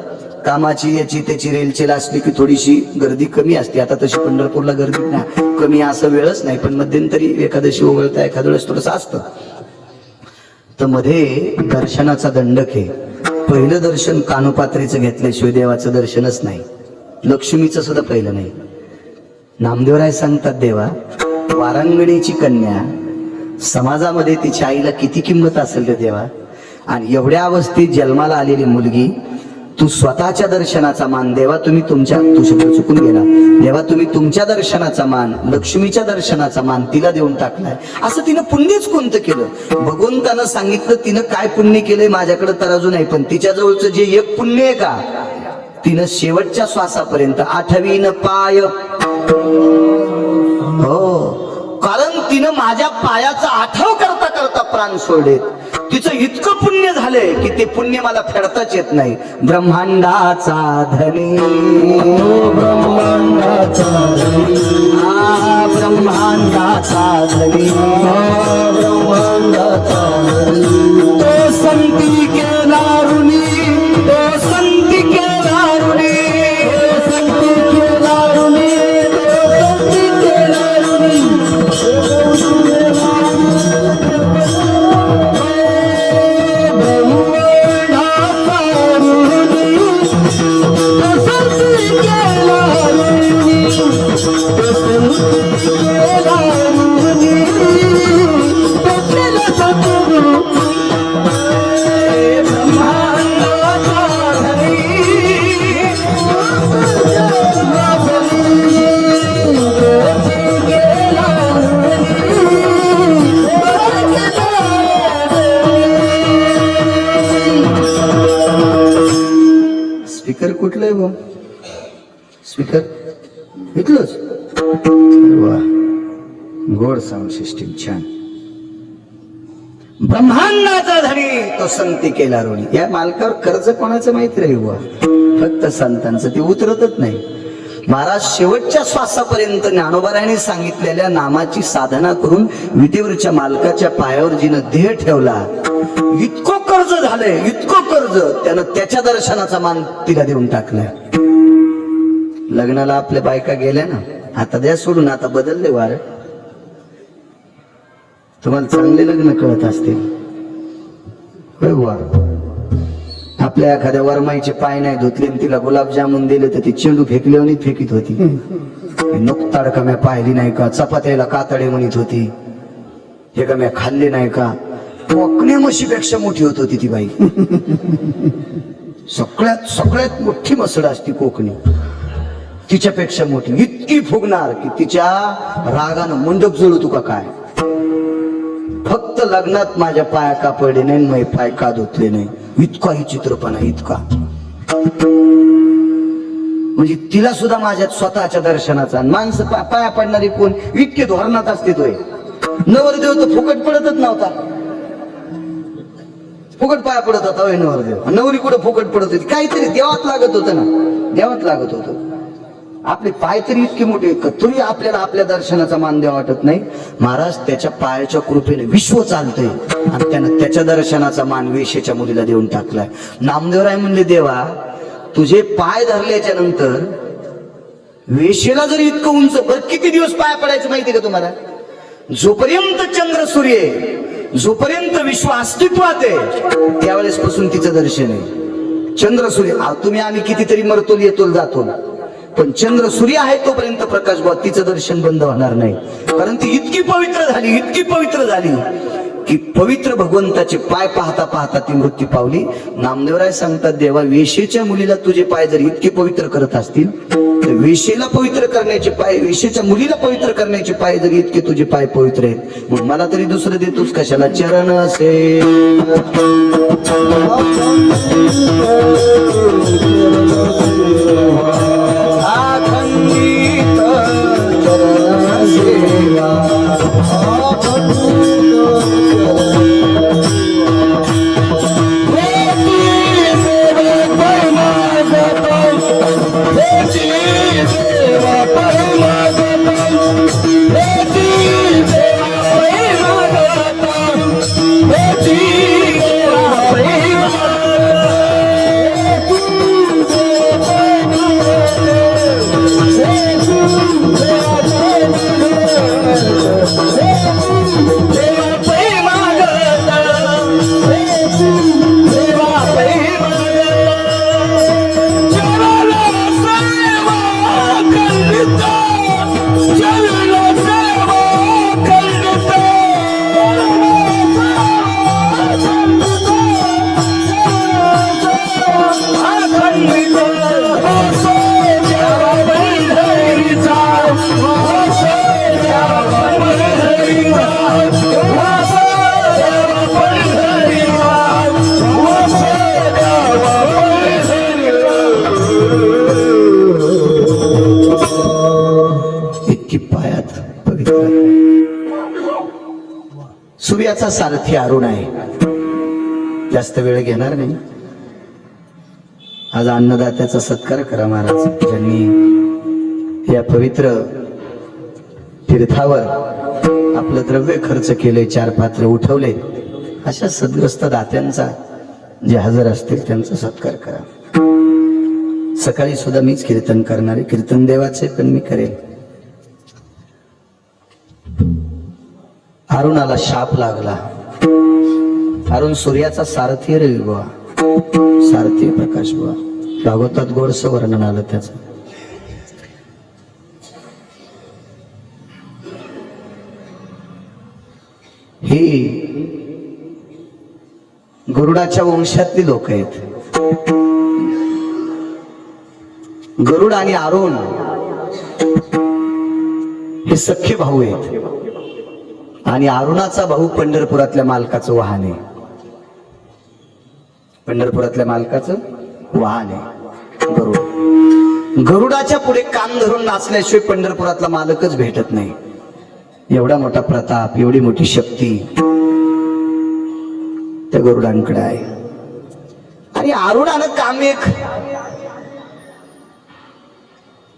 कामाची याची त्याची रेलचेल असली की थोडीशी गर्दी कमी असते. आता तशी पंढरपूरला गर्दी नाही कमी असं वेळच नाही, पण मध्यंतरी एखादशी ओघळता एखाद्या वेळेस थोडंसं असतं. तर मध्ये दर्शनाचा दंडक आहे. पहिलं दर्शन कान्होपात्रीचं घेतल्याशिवाय देवाचं दर्शनच नाही. लक्ष्मीचं सुद्धा पहिलं नाही. नामदेवराय सांगतात, देवा वारांगणीची कन्या समाजामध्ये तिच्या आईला किती किंमत असेल रे देवा. आणि एवढ्या अवस्थेत जन्माला आलेली मुलगी, तू स्वतःच्या दर्शनाचा मान देवा, तुम्ही तुमच्या, तू शब्द चुकून गेला, देवा तुम्ही तुमच्या दर्शनाचा मान, लक्ष्मीच्या दर्शनाचा मान तिला देऊन टाकलाय. असं तिनं पुण्यच कोणतं केलं? भगवंतानं सांगितलं तिनं काय पुण्य केलंय माझ्याकडे तराजू नाही, पण तिच्या जवळचं जे एक पुण्य आहे का, तिनं शेवटच्या श्वासापर्यंत 8वीन पाय. हो, कारण तिनं माझ्या पायाचा आठव करता करता प्राण सोडले. तिचं इतकं पुण्य झालंय की ते पुण्य मला फेडताच येत नाही. ब्रह्मांडाचा धनी, ब्रह्मांडाचा धनी, ब्रह्मांडाचा धनी, ब्रह्मांडाचा धनी. तो संती केला ऋणी, तो संती केला ऋणी, तो संती केला ऋणी, तो संती केला ऋणी. स्पीकर कुठलं आहे भाऊ? स्पीकर इथलंच. वा, गोड साऊंड सिस्टीम छान. ब्रह्मांडाचा धनी तो संती केला ऋणी. या मालकावर कर्ज कोणाचं माहित रे बुवा? फक्त संतांचं. ते उतरतच नाही. महाराज शेवटच्या श्वासापर्यंत ज्ञानोबारायांनी सांगितलेल्या नामाची साधना करून विटेवरच्या मालकाच्या पायावर जिनं देह ठेवला, इतकं कर्ज झालंय, इतकं कर्ज, त्यानं त्याच्या दर्शनाचा मान तिला देऊन टाकलाय. लग्नाला आपल्या बायका गेल्या ना, आता द्या सोडून, आता बदलले वार. तुम्हाला चांगले लग्न कळत असतील. आपल्या एखाद्या वरमाईचे पाय नाही धुतले आणि तिला गुलाबजामुन दिले तर ती चेंडू फेकले आणि फेकीत होती. नुकताड का म्या पाहिली नाही का, चपात्याला कातडे म्हणत होती, हे का म्या खाल्ले नाही का. कोकण्या म्हशीपेक्षा मोठी होत होती ती बाई. सगळ्यात सगळ्यात मोठी मसड असती कोकणी. तिच्यापेक्षा मोठी इतकी फुगणार की तिच्या रागानं मंडप जळू तुका काय. फक्त लग्नात माझ्या पाया का पडले नाही, माझे पाय का धुतले नाही, इतका ही चित्रपणा इतका. म्हणजे तिला सुद्धा माझ्या स्वतःच्या दर्शनाचा. माणसं पाया पडणारी कोण इतके धोरणात असते तोय. नवरदेव तर फुकट पडतच नव्हता, फुकट पाया पडत होता होय नवरदेव. नवरी कुठं फुकट पडत होती, काहीतरी देवात लागत होतं ना, देवात लागत होतं. आपले पाय तरी इतके मोठे तरी आपल्याला आपल्या दर्शनाचा मान द्यावा वाटत नाही. महाराज त्याच्या पायाच्या कृपेने विश्व चालतंय आणि त्यानं त्याच्या दर्शनाचा मान वेशेच्या मुलीला देऊन टाकलाय. नामदेवराय म्हणले, देवा तुझे पाय धरल्याच्या नंतर वेशेला जर इतकं उंच, बरं किती दिवस पाया पडायचं माहिती का तुम्हाला? जोपर्यंत चंद्र सूर्य आहे, जोपर्यंत विश्व अस्तित्वात आहे त्यावेळेस पासून तिचं दर्शन आहे. चंद्र सूर्य तुम्ही आम्ही कितीतरी मरतो येतो जातो, पण चंद्र सूर्य आहे तोपर्यंत प्रकाश भाऊ तिचं दर्शन बंद होणार नाही. कारण ती इतकी पवित्र झाली, इतकी पवित्र झाली की पवित्र भगवंताचे पाय पाहता पाहता ती मृत्यू पावली. नामदेवराय सांगतात, देवा वेशेच्या मुलीला तुझे पाय जर इतके पवित्र करत असतील तर वेशेला पवित्र करण्याचे पाय, वेशेच्या मुलीला पवित्र करण्याचे पाय जर इतके तुझे पाय पवित्र आहेत, मग मला तरी दुसरं देतोस कशाला? चरण असे सूर्याचा सारथी अरुण आहे. जास्त वेळ घेणार नाही. आज अन्नदात्याचा सत्कार करा महाराज, ज्यांनी या पवित्र तीर्थावर आपलं द्रव्य खर्च केले, 4 पात्र उठवले. अशा सद्ग्रस्त दात्यांचा जे हजर असतील त्यांचा सत्कार करा. सकाळी सुद्धा मीच कीर्तन करणारे, कीर्तन देवाचे पण मी करेल. अरुणाला शाप लागला. अरुण सूर्याचा सारथी रे बुवा, सारथी प्रकाश बुवा. भागवतात गोडसं वर्णन आलं त्याचं. ही गरुडाच्या वंशातली लोक आहेत. गरुड आणि अरुण हे सख्खे भाऊ आहेत. आणि अरुणाचा भाऊ पंढरपुरातल्या मालकाचं वाहन आहे. पंढरपुरातल्या मालकाचं वाहन आहे गरुड. गरुडाच्या पुढे कान धरून नाचल्याशिवाय पंढरपुरातला मालकच भेटत नाही. एवढा मोठा प्रताप, एवढी मोठी शक्ती त्या गरुडांकडे आहे. आणि अरुणानं काम एक,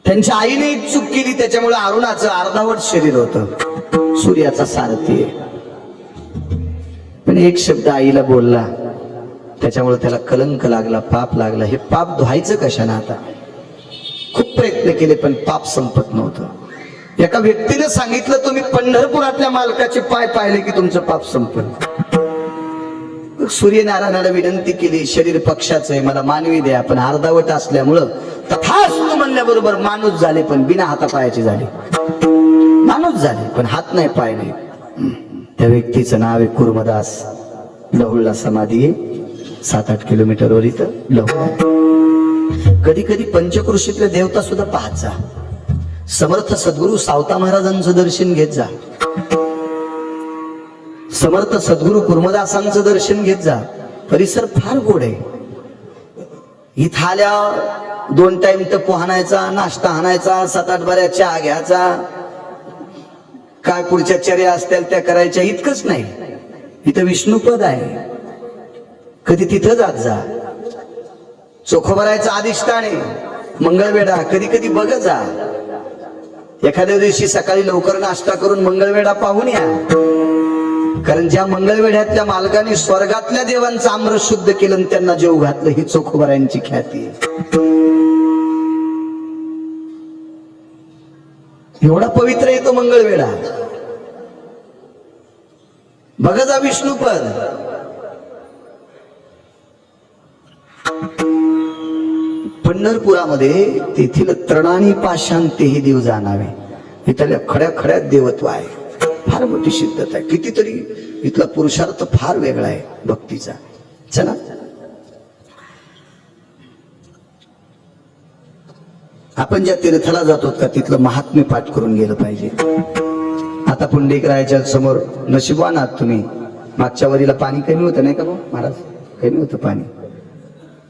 त्यांच्या आईने एक चूक केली, त्याच्यामुळे अरुणाचं अर्धावट शरीर होतं. सूर्याचा सारथी आहे, पण एक शब्द आईला बोलला त्याच्यामुळे त्याला कलंक लागला, पाप लागला. हे पाप धुवायचं कशाने? आता खूप प्रयत्न केले पण पाप संपत नव्हतं. एका व्यक्तीने सांगितलं, तुम्ही पंढरपुरातल्या मालकाचे पाय पाहिले की तुमचं पाप संपल. सूर्यनारायणाला विनंती केली, शरीर पक्षाचं आहे, मला मानवी द्या. पण अर्धावट असल्यामुळं तथास्तु म्हणल्याबरोबर माणूस झाले, पण बिना हातापायाचे झाले. माणूस झाले पण हात नाही, पाय नाही. त्या व्यक्तीचं नाव आहे कुर्मदास. लहुळला समाधी आहे 7-8 किलोमीटरवर इथं लहुळ. कधी कधी पंचकृषीतले देवता सुद्धा पाहत जा. समर्थ सद्गुरु सावता महाराजांचं दर्शन घेत जा. समर्थ सद्गुरु कुर्मदासांचं दर्शन घेत जा. परिसर फार गोड आहे. इथं आल्या 2 टाइम तर पोहाणायचा, नाश्ता आणायचा, 7-8 बऱ्या चहा घ्यायचा, काय पुढच्या चर्या असतील त्या करायच्या, इतकंच नाही. इथं विष्णुपद आहे, कधी तिथं जात जा. चोखोबरायचं अधिष्ठान आहे, मंगळवेढा कधी कधी बघत जा. एखाद्या दिवशी सकाळी लवकर नाश्ता करून मंगळवेढा पाहून या. कारण ज्या मंगळवेढ्यातल्या मालकाने स्वर्गातल्या देवांचं अमृत शुद्ध केलं आणि त्यांना जेव घातलं, ही चोखोबरायांची ख्याती आहे. एवढा पवित्र आहे तो मंगळवेढा. बघा जा विष्णुपद. पंढरपुरामध्ये तेथील तृणानी पाषाण तेही देव जाणावे. इथल्या खड्या खड्यात देवत्व आहे. फार मोठी सिद्धता आहे. कितीतरी इथला पुरुषार्थ फार वेगळा आहे भक्तीचा. चला आपण ज्या तीर्थाला जातो का तिथलं महात्म्य पाठ करून गेलं पाहिजे. आता पुंडलिकरायाच्या समोर नशिबवान आहात तुम्ही. मागच्या वारीला पाणी कमी होतं नाही का भाऊ महाराज? कमी होतं पाणी.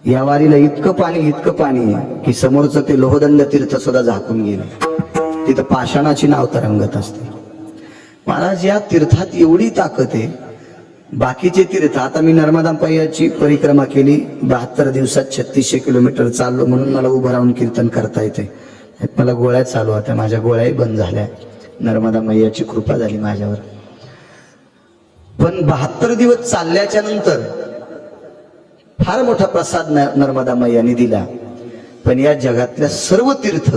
या वारीला इतकं पाणी आहे की समोरचं ते लोहदंड तीर्थ सुद्धा झाकून गेले. तिथं पाषाणाची नाव तरंगत असते. महाराज या तीर्थात एवढी ताकद आहे. बाकीचे तीर्थ, आता मी नर्मदा पैयाची परिक्रमा केली 72 दिवसात 3600 किलोमीटर चाललो म्हणून मला उभं राहून कीर्तन करता येते. मला गोळ्या चालू होत्या, माझ्या गोळ्याही बंद झाल्या. नर्मदा मैयाची कृपा झाली माझ्यावर. पण 72 दिवस चालल्याच्या नंतर फार मोठा प्रसाद नर्मदा मैयाने दिला. पण या जगातल्या सर्व तीर्थ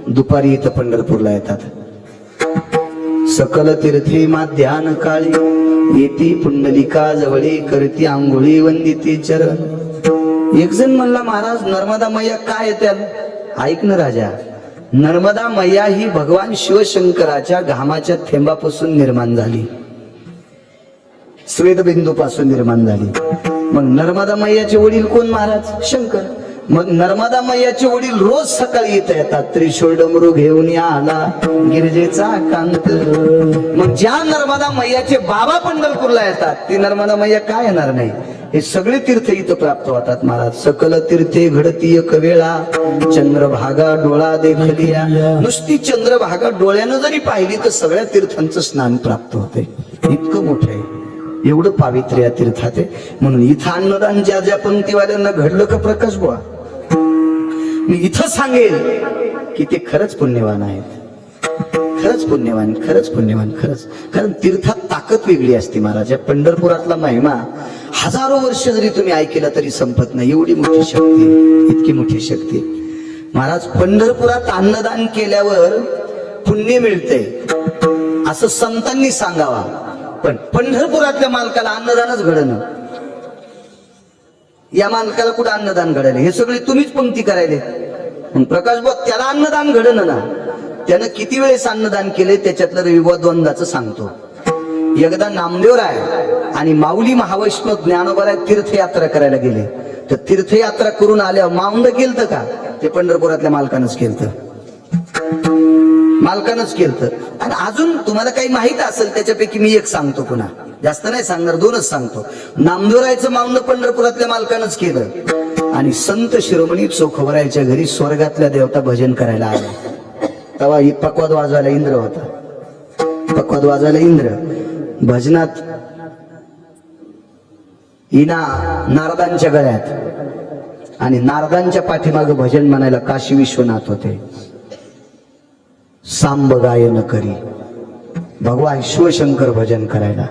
दुपारी इथं पंढरपूरला येतात. सकल तीर्थी माध्यान काळी येती पुंडलिका जवळी करती आंघोळी वंदिती चरण. एक जण म्हणला महाराज नर्मदा मैया काय येत्याल? ऐक ना राजा, नर्मदा मैया ही भगवान शिवशंकराच्या घामाच्या थेंबापासून निर्माण झाली, स्वेदबिंदू पासून निर्माण झाली. मग नर्मदा मैयाचे वडील कोण महाराज? शंकर. मग नर्मदा मैयाचे वडील रोज सकाळी येतात. त्रिशूळ डमरू घेऊन आला गिरजेचा कांत. मग ज्या नर्मदा मैयाचे बाबा पंढरपूरला येतात ती नर्मदा मैया काय येणार नाही? हे सगळे तीर्थ इथं प्राप्त होतात महाराज. सकल तीर्थे घडती एक वेळा चंद्रभागा डोळा देखलिया. नुसती चंद्रभागा डोळ्यानं जरी पाहिली तर सगळ्या तीर्थांचं स्नान प्राप्त होते. इतकं मोठं आहे, एवढं पावित्र्य या तीर्थात आहे. म्हणून इथं अन्नदान ज्या ज्या पंक्तीवाल्यांना घडलं का प्रकाश बुवा, मी इथं सांगेल की ते खरंच पुण्यवान आहेत. खरंच पुण्यवान, खरंच पुण्यवान, खरंच. कारण तीर्थात ताकद वेगळी असते महाराज. या पंढरपुरातला महिमा हजारो वर्ष जरी तुम्ही ऐकला तरी संपत नाही. एवढी मोठी शक्ती, इतकी मोठी शक्ती महाराज. पंढरपुरात अन्नदान केल्यावर पुण्य मिळते असं संतांनी सांगावा. पण पंढरपुरातल्या मालकाला अन्नदानच घडणं, या मालकाला कुठं अन्नदान घडायला? हे सगळे तुम्हीच पंक्ती करायले. प्रकाश भाऊ त्याला अन्नदान घडणं ना, त्यानं किती वेळेस अन्नदान केले त्याच्यातलं रविवार द्वंद्वाचं सांगतो. एकदा नामदेवराय आणि माऊली महावैष्णव ज्ञानोबराय तीर्थयात्रा करायला गेले. तर तीर्थयात्रा करून आल्यावर माऊंद केलतं का? ते पंढरपुरातल्या मालकानंच केलतं, मालकानंच केलतं. आणि अजून तुम्हाला काही माहित असेल त्याच्यापैकी मी एक सांगतो, पुन्हा जास्त नाही सांगणार, 2च सांगतो. नामदेवरायचं माऊंद पंढरपुरातल्या मालकानंच केलं. आणि संत शिरोमणी चोखोबरायच्या घरी स्वर्गातल्या देवता भजन करायला आला. तेव्हा ही पकवाद वाजवायला इंद्र होता. पकवाद वाजवायला इंद्र. भजनात इना नारदांच्या गळ्यात आणि नारदांच्या पाठीमागे भजन म्हणायला काशी विश्वनाथ होते. सांब गायन करी भगवान शिवशंकर भजन करायला.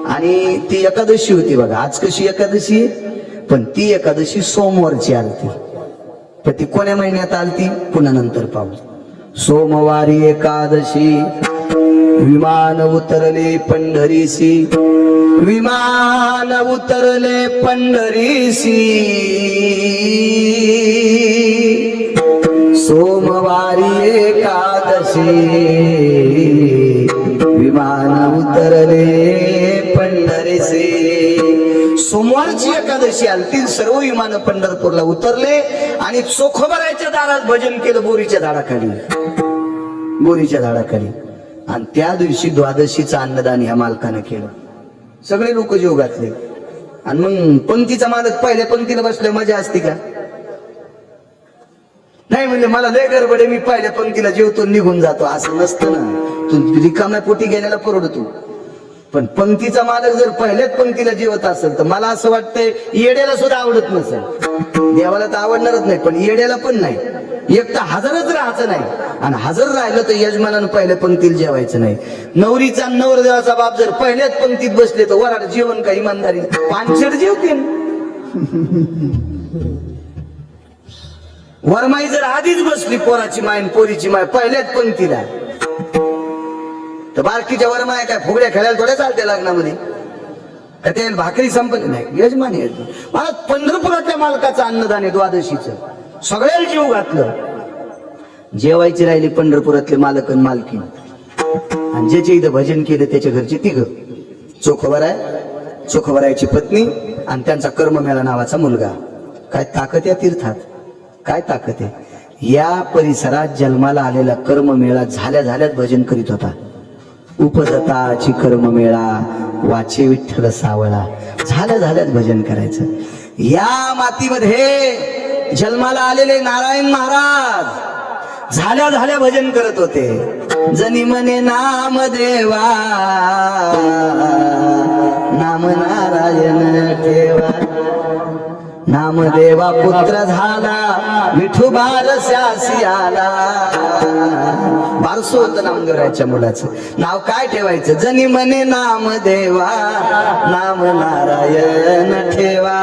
आणि ती एकादशी होती बघा. आज कशी एकादशी? पण ती एकादशी सोमवारची आलती. पण ती कोण्या महिन्यात आलती पुन्हा नंतर पाहू. सोमवारी एकादशी विमान उतरले पंढरीसी, विमान उतरले पंढरीसी. सोमवारी एकादशी विमान उतरले पंढरीसी. सोमवारची एकादशी आलती, सर्व विमान पंढरपूरला उतरले आणि चोखोबाराच्या दारात भजन केलं बोरीच्या झाडाखाली. बोरीच्या झाडाखाली. आणि त्या दिवशी द्वादशीचं अन्नदान ह्या मालकानं केलं. सगळे लोक जीव घातले. आणि मग पंक्तीचा मालक पहिल्या पंक्तीला बसल्या मजा असते का? नाही म्हणजे मला लय गडबड आहे, मी पहिल्या पंक्तीला जेवतो निघून जातो, असं नसतं ना. तू रिकाम्या पोटी गेल्याला परवडतो. पण पंक्तीचा मालक जर पहिल्याच पंक्तीला जेवत असेल तर मला असं वाटतंय येड्याला सुद्धा आवडत नसेल. देवाला तर आवडणारच नाही, पण येड्याला पण नाही. एक तर हजरच राहायचं नाही, आणि हजर राहिलं तर यजमानानं पहिल्या पंक्तीला जेवायचं नाही. नवरीचा नवरदेवाचा बाप जर पहिल्याच पंक्तीत बसले तर वराड जेवण का इमानदारी पानशेड जेवते. वरमाई जर आधीच बसली पोराची माय पोरीची माय पहिल्याच पंक्तीला, तर बारकीच्या वरमाया काय फुगड्या खेळायला थोड्या चालते लग्नामध्ये का? ते भाकरी संपली नाही. यजमान येतो मला पंढरपुरातल्या मालकाचं अन्नदान आहे द्वादशीचं. सगळ्याला जीव घातलं. जेवायची राहिली पंढरपुरातले मालक आणि मालकी, आणि ज्याचे इथं भजन केलं त्याच्या घरचे तिघ, चोखोबाराय, चोखोबारायची पत्नी आणि त्यांचा कर्ममेळा नावाचा मुलगा. काय ताकद या तीर्थात, काय ताकद आहे. या परिसरात जन्माला आलेला कर्ममेळा झाल्या झाल्यात भजन करीत होता. उपजताची कर्ममेळा वाचे विठ्ठल सावळा, झाल्या झाल्यात भजन करायचं. या मातीमध्ये जन्माला आलेले नारायण महाराज झाल्या झाल्या भजन करत होते. जनी मने नाम देवा, नाम नारायण ठेवा, नामदेवा पुत्र झाला, विठोबा रस्यासी आला. बारसो होतं नामदेवराच्या मुलाचं. नाव काय ठेवायचं? जनी मने नामदेवा, नाम नारायण ठेवा,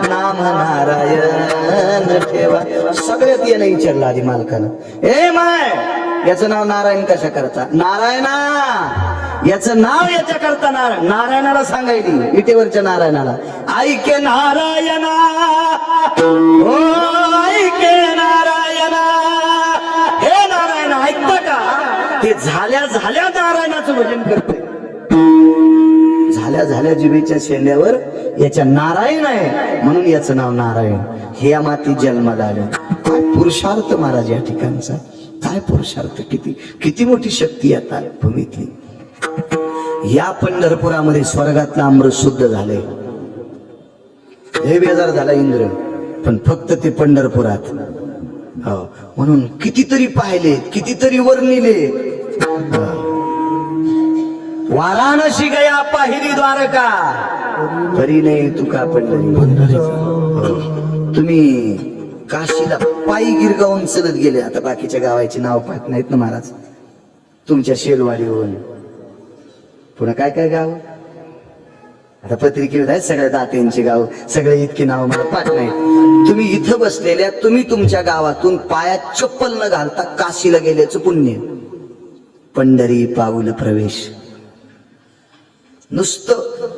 नाम नारायण ठेवा. सगळ्यात येणं विचारलं आधी मालकानं. ए माय, याचं नाव नारायण कशा करता? नारायणा, याचं नाव याच्या करता नारायणाला सांगायची. विटेवरच्या नारायणाला, ऐके नारायणा, ओ ऐके नारायणा. हे नारायण ऐकतं का? ते झाल्या झाल्या नारायणाचं भजन करते. झाल्या झाल्या जिभेच्या शेंड्यावर याच्या नारायण आहे म्हणून याचं नाव नारायण. हे या मातीत जन्माला आलं. काय पुरुषार्थ महाराज या ठिकाणचा, काय पुरुषार्थ. किती किती मोठी शक्ती येतात भूमीतली. या पंढरपुरामध्ये स्वर्गातलं अमृत शुद्ध झाले. हे बेजार झाला इंद्र, पण फक्त ते पंढरपुरात. हो, म्हणून कितीतरी पाहिले, कितीतरी वर्णिले. वाराणसी गया पाहिली द्वारका, तरी नाही तुका पंढरी. तुम्ही काशीला पायी गिरगावून चलत गेले. आता बाकीच्या गावाची नाव पाहत नाहीत ना महाराज. तुमच्या शेलवाडीहून पुन्हा काय काय गाव, आता पत्रिकेत आहेत सगळ्या दात्यांची गाव, सगळे इतकी नाव मला पाठ नाही. तुम्ही इथं बसलेल्या, तुम्ही तुमच्या गावातून पायात चप्पल न घालता काशीला गेल्याचं पुण्य. पंढरी पाऊल प्रवेश. नुसतं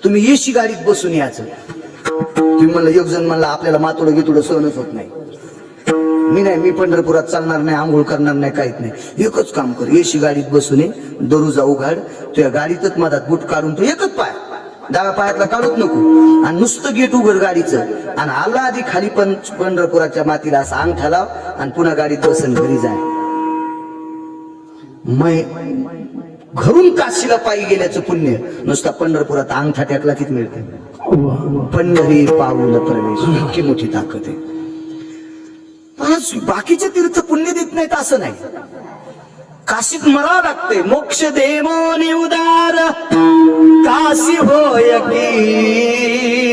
तुम्ही एसी गाडीत बसून यायचं. तुम्ही म्हणलं एक जण म्हणला आपल्याला मातोडं घेतोडं सहनच होत नाही. मी नाही, मी पंढरपुरात चालणार नाही, आंघोळ करणार नाही, काहीच नाही. एकच काम कर, एसी गाडीत बसून ये, दररोज उघाड, तुझ्या गाडीतच मधात बूट काढून तो एकच पाय, डाव्या पायातला काढूच नको, आणि नुसतं गेट उघड गाडीचं, आणि आला आधी खाली पण पंढरपुराच्या मातीला असा अंगठा लाव, आणि पुन्हा गाडीत बसून घरी जाय. घरून काशीला पायी गेल्याचं पुण्य नुसता पंढरपुरात अंगठा टाकला किती मिळते. पंढरी पाऊल प्रवेश, इतकी मोठी ताकद आहे. बाकीचे तीर्थ पुण्य देत नाहीत असं नाही. काशीत मरावं लागते. मोक्ष देवोनी उदार काशी होय कीर,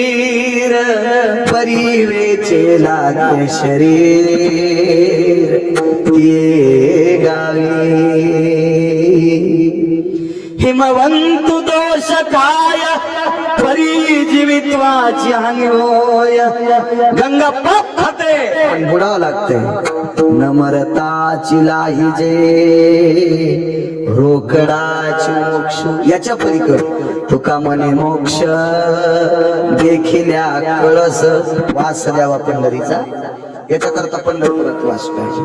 परिवेचे लागे शरीर ते गावी. हिमवंतु दोष काय परिजीवित्वाची हानी होय. गंगा पाप खाते पण बुडावं लागते. नम्रताची लाहिजे रोकडाची मोक्ष. याच्या पलीकड तुका म्हणे मोक्ष देखिल्या कळस वास द्यावा पंढरीचा. याच्या करता पंढरपुरात वास पाहिजे.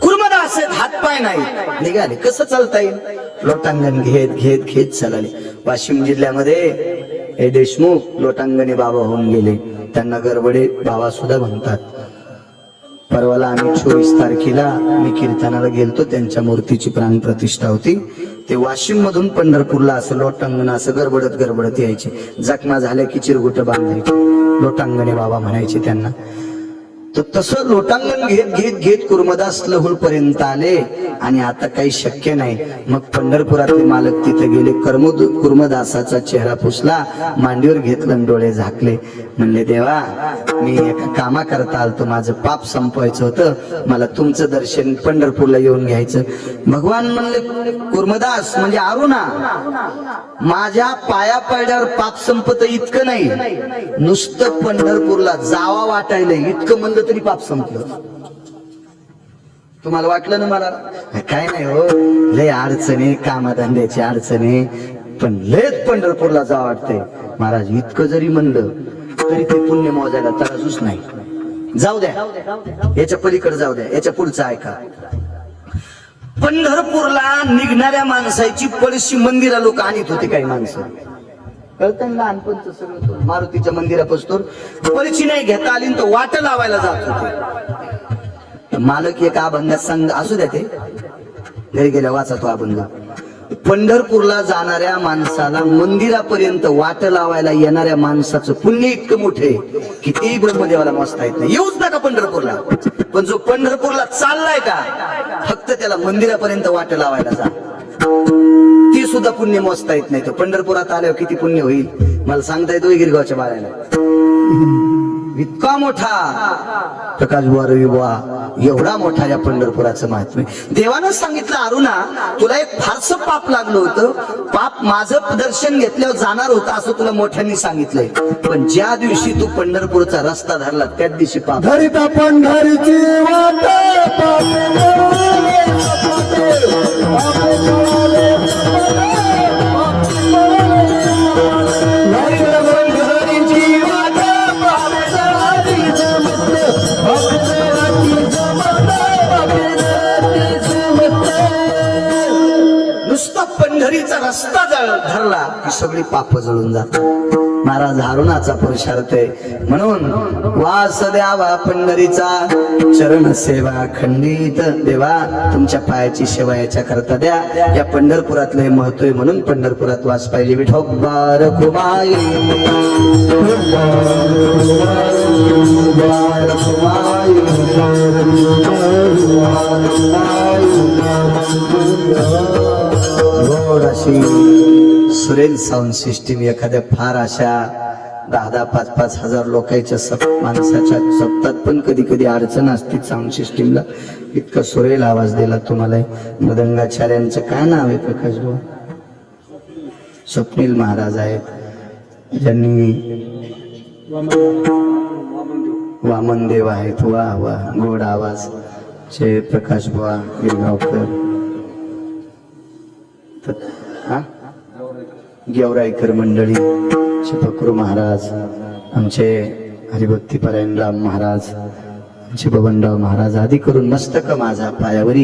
कुर्मदास हातपाय नाही निघाले, कसं चालता येईल. लोटांगण घेत घेत घेत चालले. वाशिम जिल्ह्यामध्ये हे देशमुख लोटांगणे बाबा होऊन गेले, त्यांना गरबडे बाबा सुद्धा म्हणतात. परवाला आम्ही 24 तारखेला मी कीर्तनाला गेलतो, त्यांच्या मूर्तीची प्राण प्रतिष्ठा होती. ते वाशिम मधून पंढरपूरला असं लोटांगण असं गडबडत यायचे. जखमा झाल्या की चिरगुट बांधायचे, लोटांगणे बाबा म्हणायचे त्यांना. तर तसं लोटांगण घेत कुर्मदास लहुल पर्यंत आले आणि आता काही शक्य नाही. मग पंढरपुरातले मालक तिथे गेले, कुर्मदासाचा चेहरा पुसला, मांडीवर घेतलं, डोळे झाकले. म्हणले देवा, मी एका कामाकरता आलतो, माझं पाप संपवायचं होतं, मला तुमचं दर्शन पंढरपूरला येऊन घ्यायचं. भगवान म्हणले कुर्मदास म्हणजे अरुणा, माझ्या पाया पडल्यावर पाप संपत इतकं नाही, नुसतं पंढरपूरला जावा वाटायला इतकं म्हणलं तरी पाप संपलं. तुम्हाला वाटलं ना मला काय नाही हो, लय अडचणी, कामाधंद्याची अडचणी, पण लयच पंढरपूरला जा वाटतंय. महाराज इतकं जरी म्हणलं तरी ते पुण्य मोजायला तराजूच नाही. जाऊ द्या, याच्या पलीकडे जाऊ द्या, याच्या पुढचं ऐका. पंढरपूरला निघणाऱ्या माणसाची पळशी मंदिरा लोक आणत होते. काही माणसं कळतं लहानपणचं सगळं, मारुतीच्या मंदिरापासून पळशी नाही घेता आली तर वाट लावायला जात होते. मालक एक अभंगात सांग, असू द्या, ते घरी गेल्या वाचा तो अभंग. पंढरपूरला जाणाऱ्या माणसाला मंदिरापर्यंत वाट लावायला येणाऱ्या माणसाचं पुण्य इतकं मोठे कितीही ब्रह्मदेवाला मोजता येत नाही. येऊच नका पंढरपूरला, पण जो पंढरपूरला चाललाय का फक्त त्याला मंदिरापर्यंत वाट लावायला जा, ती सुद्धा पुण्य मोजता येत नाही. तर पंढरपुरात आल्यावर किती पुण्य होईल मला सांगता येतो गिरगावच्या बाळाला. इतका मोठा प्रकाश बुवा, रवी बुवा, एवढा मोठा या पंढरपुराचं महात्म्य. देवानं सांगितलं अरुणा, तुला एक फारसं पाप लागलं होतं, पाप माझं दर्शन घेतल्यावर जाणार होतं असं तुला मोठ्यांनी सांगितलंय. पण ज्या दिवशी तू पंढरपूरचा रस्ता धरला त्याच दिवशी पाप धरिता पंढरीची वाट, नुसता पंढरीचा रस्ता धरला की सगळी पाप जळून जातात. महाराज अरुणाचा पुरुषार्थ आहे. म्हणून वास द्यावा पंढरीचा, चरण सेवा खंडित. देवा, तुमच्या पायाची सेवा याच्या करता द्या. या पंढरपुरातलं हे महत्व आहे, म्हणून पंढरपुरात वास पाहिजे. विठोबार कुमाई गोड अशी सुरेल साऊंड सिस्टीम, एखाद्या फार अशा 10-10, 5-5 हजार लोकांच्या माणसाच्या सप्तात पण कधी कधी अडचण असते साऊंड सिस्टीमला. इतका सुरेल आवाज दिला तुम्हाला. मृदंगाचार्यांचं काय नाव आहे प्रकाश भाऊ? स्वप्नील महाराज आहेत, ज्यांनी वामनदेव आहेत. वा वा, गोड आवाज चे प्रकाश बुवा गिरगावकर. गेवराईकर मंडळी, फकरू महाराज, आमचे हरिभक्तीपरायण राम महाराज, आमचे बबनराव महाराज आदी करून मस्तक माझा पायावरी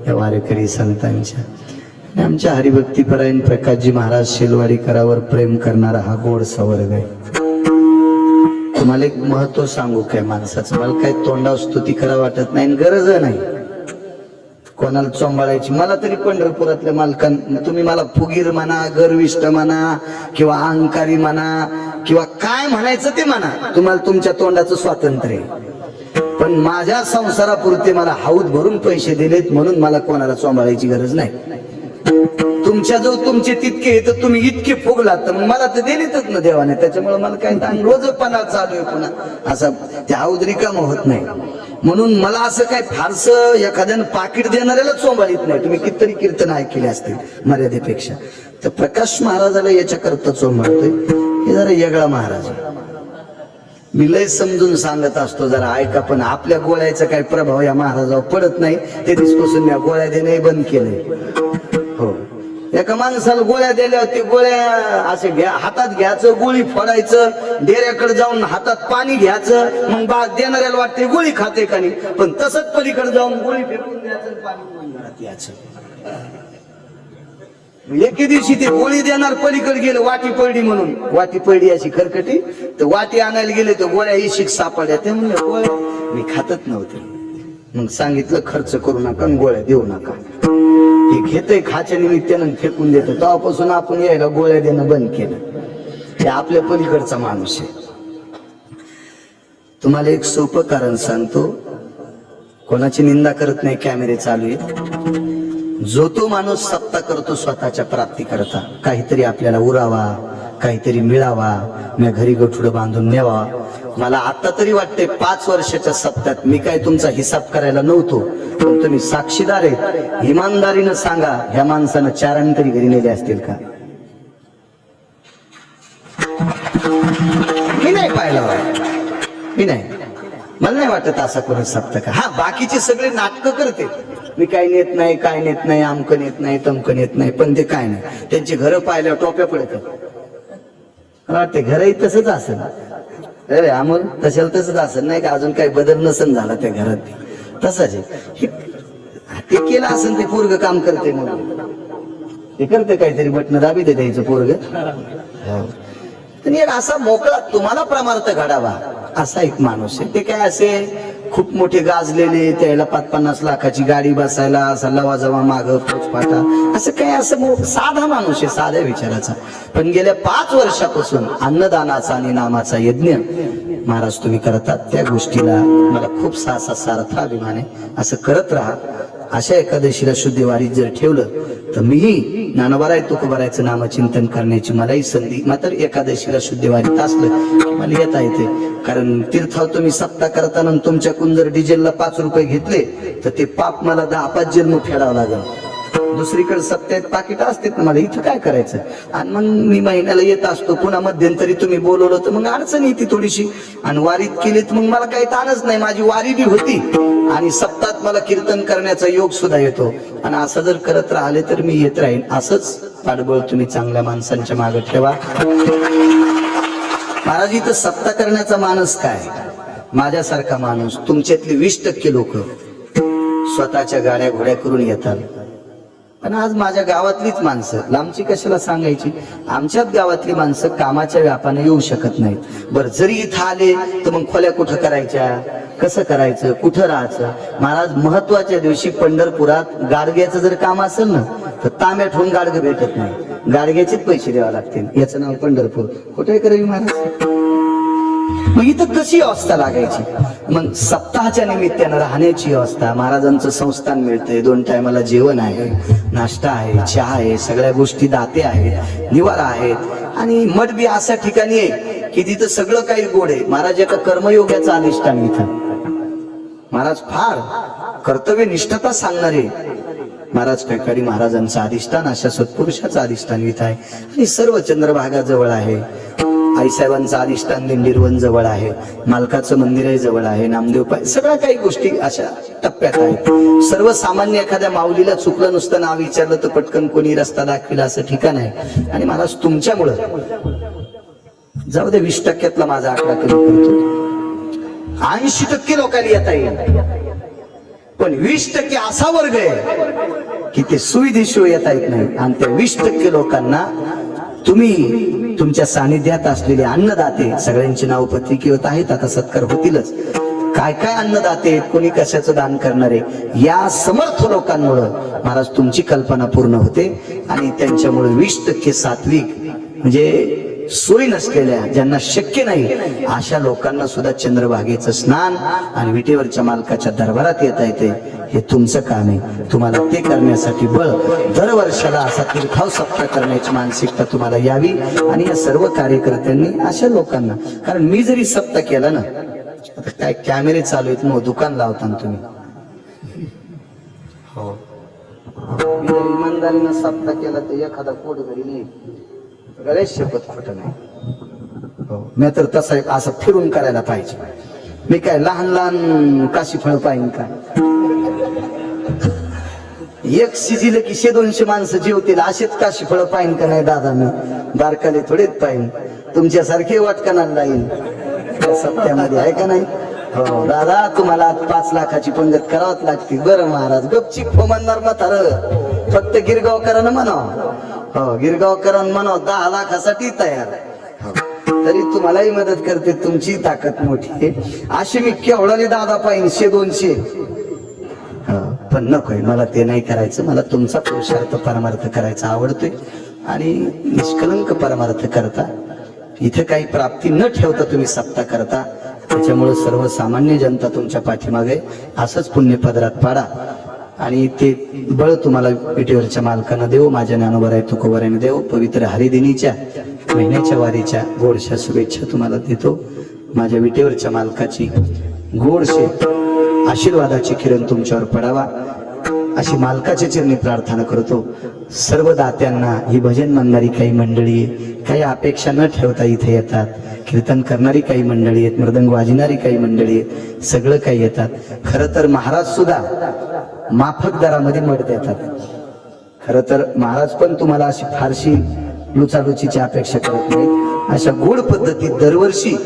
या वारकरी संतांच्या. आणि आमच्या हरिभक्तीपरायण प्रकाशजी महाराज शेलवाडीकरावर प्रेम करणारा हा गोड सवर्ग आहे. तुम्हाला एक महत्व सांगू काय माणसाचं, मला काय तोंडावर स्तुती करा वाटत नाही, गरज नाही कोणाला चोंबाळायची. मला तरी पंढरपुरातल्या मालकांना तुम्ही मला फुगीर म्हणा, गर्विष्ठ म्हणा, किंवा अहंकारी म्हणा, किंवा काय म्हणायचं ते म्हणा, तुम्हाला तुमच्या तोंडाचं स्वातंत्र्य आहे. पण माझ्या संसारापुरते मला हाऊद भरून पैसे दिलेत, म्हणून मला कोणाला चोंबाळायची गरज नाही. तुमच्या जो तुमचे तितके तर तुम्ही इतके फुगलात तर मला तर दिलेतच ना देवाने. त्याच्यामुळे मला काही रोज पणा चालू आहे पुन्हा असं ते हाऊद रिकामं होत नाही. म्हणून मला असं काय फारसं एखाद्यानं पाकिट देणाऱ्याला चोंबाळीत नाही. तुम्ही कितीतरी कीर्तन ऐकले असतील मर्यादेपेक्षा. तर प्रकाश महाराजाला याच्या करता चोंबाळतोय, हे जरा वेगळा महाराज. मी लय समजून सांगत असतो, जरा ऐका. पण आपल्या गोळ्याचा काही प्रभाव या महाराजावर पडत नाही. ते दिवसापासून मी गोळ्या देणे बंद केलंय. हो, एका माणसाला गोळ्या दिल्या, ते गोळ्या असे हातात घ्यायचं, गोळी फोडायचं, डेऱ्याकडे जाऊन हातात पाणी घ्यायचं, मग बाग देणाऱ्याला वाटते गोळी खाते का नाही, पण तसंच पलीकडे जाऊन गोळी फेकून द्यायचं, पाणी पिऊन घरात यायचं. एके दिवशी ते गोळी देणार पलीकडे गेलं, वाटी पडली म्हणून. वाटी पडली अशी खरकटी, तर वाटी आणायला गेले तर गोळ्या इशिक सापडल्या. ते म्हणलं गोळ्या मी खातच नव्हते. मग सांगितलं खर्च करू नका आणि गोळ्या देऊ नका. हे घेतय खाच्या निमित्तानं फेकून देतं. तेव्हापासून आपण यायला गोळ्या देणं बंद केलं. हे आपल्या पलीकडचा माणूस आहे. तुम्हाला एक सोपं कारण सांगतो, कोणाची निंदा करत नाही, कॅमेरे चालू आहेत. जो तो माणूस सप्ता करतो स्वतःच्या प्राप्ती करता, काहीतरी आपल्याला उरावा, काहीतरी मिळावा, मी घरी गठुडं बांधून न्यावा. मला आता तरी वाटते 5 वर्षाच्या सप्त्यात मी काय तुमचा हिसाब करायला नव्हतो, पण तुम्ही साक्षीदार आहेत. इमानदारीनं सांगा, ह्या माणसानं 4 अन्न तरी घरी नेले असतील का? मी नाही पाहिलं, मी नाही, मला नाही वाटत असा कोणी सप्ताह का. हा, बाकीचे सगळे नाटकं करते, मी काय नेत नाही, काय नेत नाही, आमकं नेत नाही, तमकं नेत नाही, पण ते काय नाही. त्यांची घरं पाहिल्यावर टोप्या पडतात. मला वाटते घरही तसंच असेल. अरे अमोल तशाला तसंच असेल नाही का, अजून काही बदल नसन झाला त्या घरात. तसंच आहे ते केलं असेल, ते पोरग काम करते म्हणून ते करते, काहीतरी बटन दाबी दे द्यायचं पोरग. एक असा मोकळा तुम्हाला प्रमार्थ घडावा असा एक माणूस आहे. ते काय असे खूप मोठे गाजलेले, त्याला 5-50 लाखाची गाडी बसायला, असा लवाजवा माग पोचपाटा, असं काय, असं साधा माणूस आहे, साध्या विचाराचा. पण गेल्या 5 वर्षापासून अन्नदानाचा आणि नामाचा यज्ञ महाराज तुम्ही करतात. त्या गोष्टीला मला खूप सार्थ अभिमान आहे. असं करत राहा. अशा एकादशीला शुद्धीवारीत जर ठेवलं तर मीही ज्ञानोबाराय तुकोबारायचं नामचिंतन करण्याची मलाही संधी. मात्र एकादशीला शुद्धीवारीत असलं की मला येता येते. कारण तीर्थाव तुम्ही सप्ताह करताना तुमच्याकडून जर डिझेलला 5 रुपये घेतले तर ते पाप मला 10-5 जन्म फेडावं लागेल. दुसरीकडे सप्त्यात पाकिट असते मला, इथं काय करायचं. आणि मग मी महिन्याला येत असतो, पुन्हा मध्यंतरी तुम्ही बोलवलं तर मग अडचण येते थोडीशी. आणि वारीत केली तर मग मला काही ताणच नाही, माझी वारी बी होती आणि सप्ताहात मला कीर्तन करण्याचा योग सुद्धा येतो. आणि असं जर करत राहिले तर मी येत राहीन. असंच पाठबळ तुम्ही चांगल्या माणसांच्या मागे ठेवा. महाराज इथं सप्ताह करण्याचा माणूस काय, माझ्यासारखा माणूस, तुमच्यातले 20% लोक स्वतःच्या गाड्या घोड्या करून येतात. पण आज माझ्या गावातलीच माणसं, लांबची कशाला सांगायची, आमच्याच गावातली माणसं कामाच्या व्यापाने येऊ शकत नाहीत. बरं जरी इथं आले तर मग खोल्या कुठं करायच्या, कसं करायचं, कुठं राहायचं. महाराज महत्वाच्या दिवशी पंढरपुरात गाडग्याचं जर काम असेल ना तर तांब्या ठेवून गाडगं भेटत नाही, गाडग्याचेच पैसे द्यावे लागतील. याचं नाव पंढरपूर. कुठे करावी महाराज? मग इथं कशी व्यवस्था लागायची? मग सप्ताहाच्या निमित्तानं राहण्याची व्यवस्था, महाराजांचं संस्थान मिळतंय, 2 टायमाला जेवण आहे, नाश्ता आहे, चहा आहे, सगळ्या गोष्टी दाते आहेत, निवारा आहेत. आणि मठ बी अशा ठिकाणी आहे की तिथं सगळं काही गोड आहे. महाराज एका कर्मयोगाचं अधिष्ठान इथं. महाराज फार कर्तव्य निष्ठता सांगणारे महाराज कैकाडी महाराजांचं अधिष्ठान, अशा सत्पुरुषाचं अधिष्ठान इथं आहे. आणि सर्व चंद्रभागा जवळ आहे, आईसाहेबांचं अधिष्ठान दिंडीरवन जवळ आहे, मालकाचं मंदिरही जवळ आहे, नामदेव पाय, सगळ्या काही गोष्टी अशा टप्प्यात आहेत. सर्वसामान्य एखाद्या माऊलीला चुकलं नुसतं नाव विचारलं तर पटकन कोणी रस्ता दाखविला असं ठिकाण आहे. आणि महाराज तुमच्यामुळं, जाऊ दे 20%तला माझा आकडा कमी करतो, 80% लोकांना येता येईल. पण 20% असा वर्ग आहे की ते सुविधेशिवाय येता येत नाही. आणि त्या 20% लोकांना तुम्ही तुमच्या सानिध्यात असलेले अन्नदाते, सगळ्यांची नाव पत्रिकेवर आहेत, आता सत्कार होतीलच. काय काय अन्नदाते, कोणी कशाचं दान करणारे, या समर्थ लोकांमुळं महाराज तुमची कल्पना पूर्ण होते. आणि त्यांच्यामुळे 20% सात्विक म्हणजे सोयी नसलेल्या, ज्यांना शक्य नाही अशा लोकांना सुद्धा चंद्रभागेचं स्नान आणि विटेवरच्या मालकाच्या दरबारात येता येते. हे तुमचं काम आहे. तुम्हाला ते करण्यासाठी बळ, दरवर्षाला असा तीर्थाव सप्ताह करण्याची मानसिकता तुम्हाला यावी. आणि या सर्व कार्यकर्त्यांनी अशा लोकांना, कारण मी जरी सप्ताह केला ना, आता काय कॅमेरे चालू आहेत, मग दुकान लावता तुम्ही, हो, मी जर इमानदारीनं सप्ताह केला तर एखादा कोट घरी नाही, गणेश शपथ खोटं नाही. हो, मी तर तसं असं फिरून करायला पाहिजे. मी काय लहान लहान काशी फळ पाहिन का? एक शिजिलं की 100-200 माणसं जेवतील असेच काशी फळ पाहिन का? नाही दादा, मी बारकाले थोडेच पाहिन, तुमच्यासारखे वाटकणाला जाईल सत्यामध्ये, आहे का नाही? हो दादा, तुम्हाला आज 5 लाखाची पंगत करावंच लागते. बरं महाराज, गपचिप हो म्हणणार म्हातार. फक्त गिरगावकरांना म्हणाव, हो गिरगावकरांना म्हणाव 10 लाखासाठी तयार. हो, तरी तुम्हालाही मदत करते, तुमची ताकद मोठी आहे. अशी मी केवढाले दादा पाहिजे 100-200. पण नकोय, मला ते नाही करायचं. मला तुमचा पुरुषार्थ परमार्थ करायचा आवडतोय आणि निष्कलंक परमार्थ करता. इथे काही प्राप्ती न ठेवता तुम्ही सत्ता करता. त्याच्यामुळे सर्वसामान्य जनता तुमच्या पाठीमागे असंच पुण्य पदरात पाडा आणि ते बळ तुम्हाला विटेवरच्या मालकानं देव, माझ्या ज्ञानोबराय तुकोबराने देव. पवित्र हरिदिनीच्या महिन्याच्या वारीच्या गोडशा शुभेच्छा तुम्हाला देतो. माझ्या विटेवरच्या मालकाची गोडशे आशीर्वादाची किरण तुमच्यावर पडावा अशी मालकाच्या चरणी प्रार्थना करतो. सर्व दात्यांना ही भजन म्हणणारी काही मंडळी काही अपेक्षा न ठेवता इथे येतात. कीर्तन करणारी काही मंडळी आहेत, मृदंग वाजणारी काही मंडळी आहेत, सगळं काही येतात. खरं तर महाराज सुद्धा माफक दरामध्ये मठ देतात. खरं तर महाराज पण तुम्हाला अशी फारशी लुचालुचीची अपेक्षा करत नाहीत. अशा गोड पद्धतीत दरवर्षी,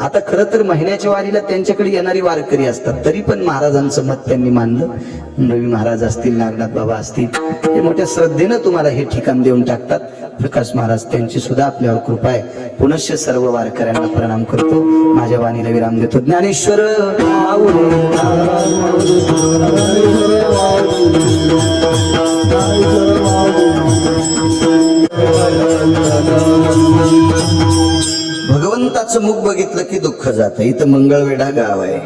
आता खरं तर महिन्याच्या वारीला त्यांच्याकडे येणारी वारकरी असतात, तरी पण महाराजांचं मत त्यांनी मानलं. रवी महाराज असतील, नागनाथ बाबा असतील, हे मोठ्या श्रद्धेनं तुम्हाला हे ठिकाण देऊन टाकतात. प्रकाश महाराज, त्यांची सुद्धा आपल्यावर कृपा आहे. पुनश्च सर्व वारकऱ्यांना प्रणाम करतो. माझ्या वाणीला विराम देतो. ज्ञानेश्वर भगवंताचं मुख बघितलं की दुःख जातं. इथं मंगळवेढा गाव आहे,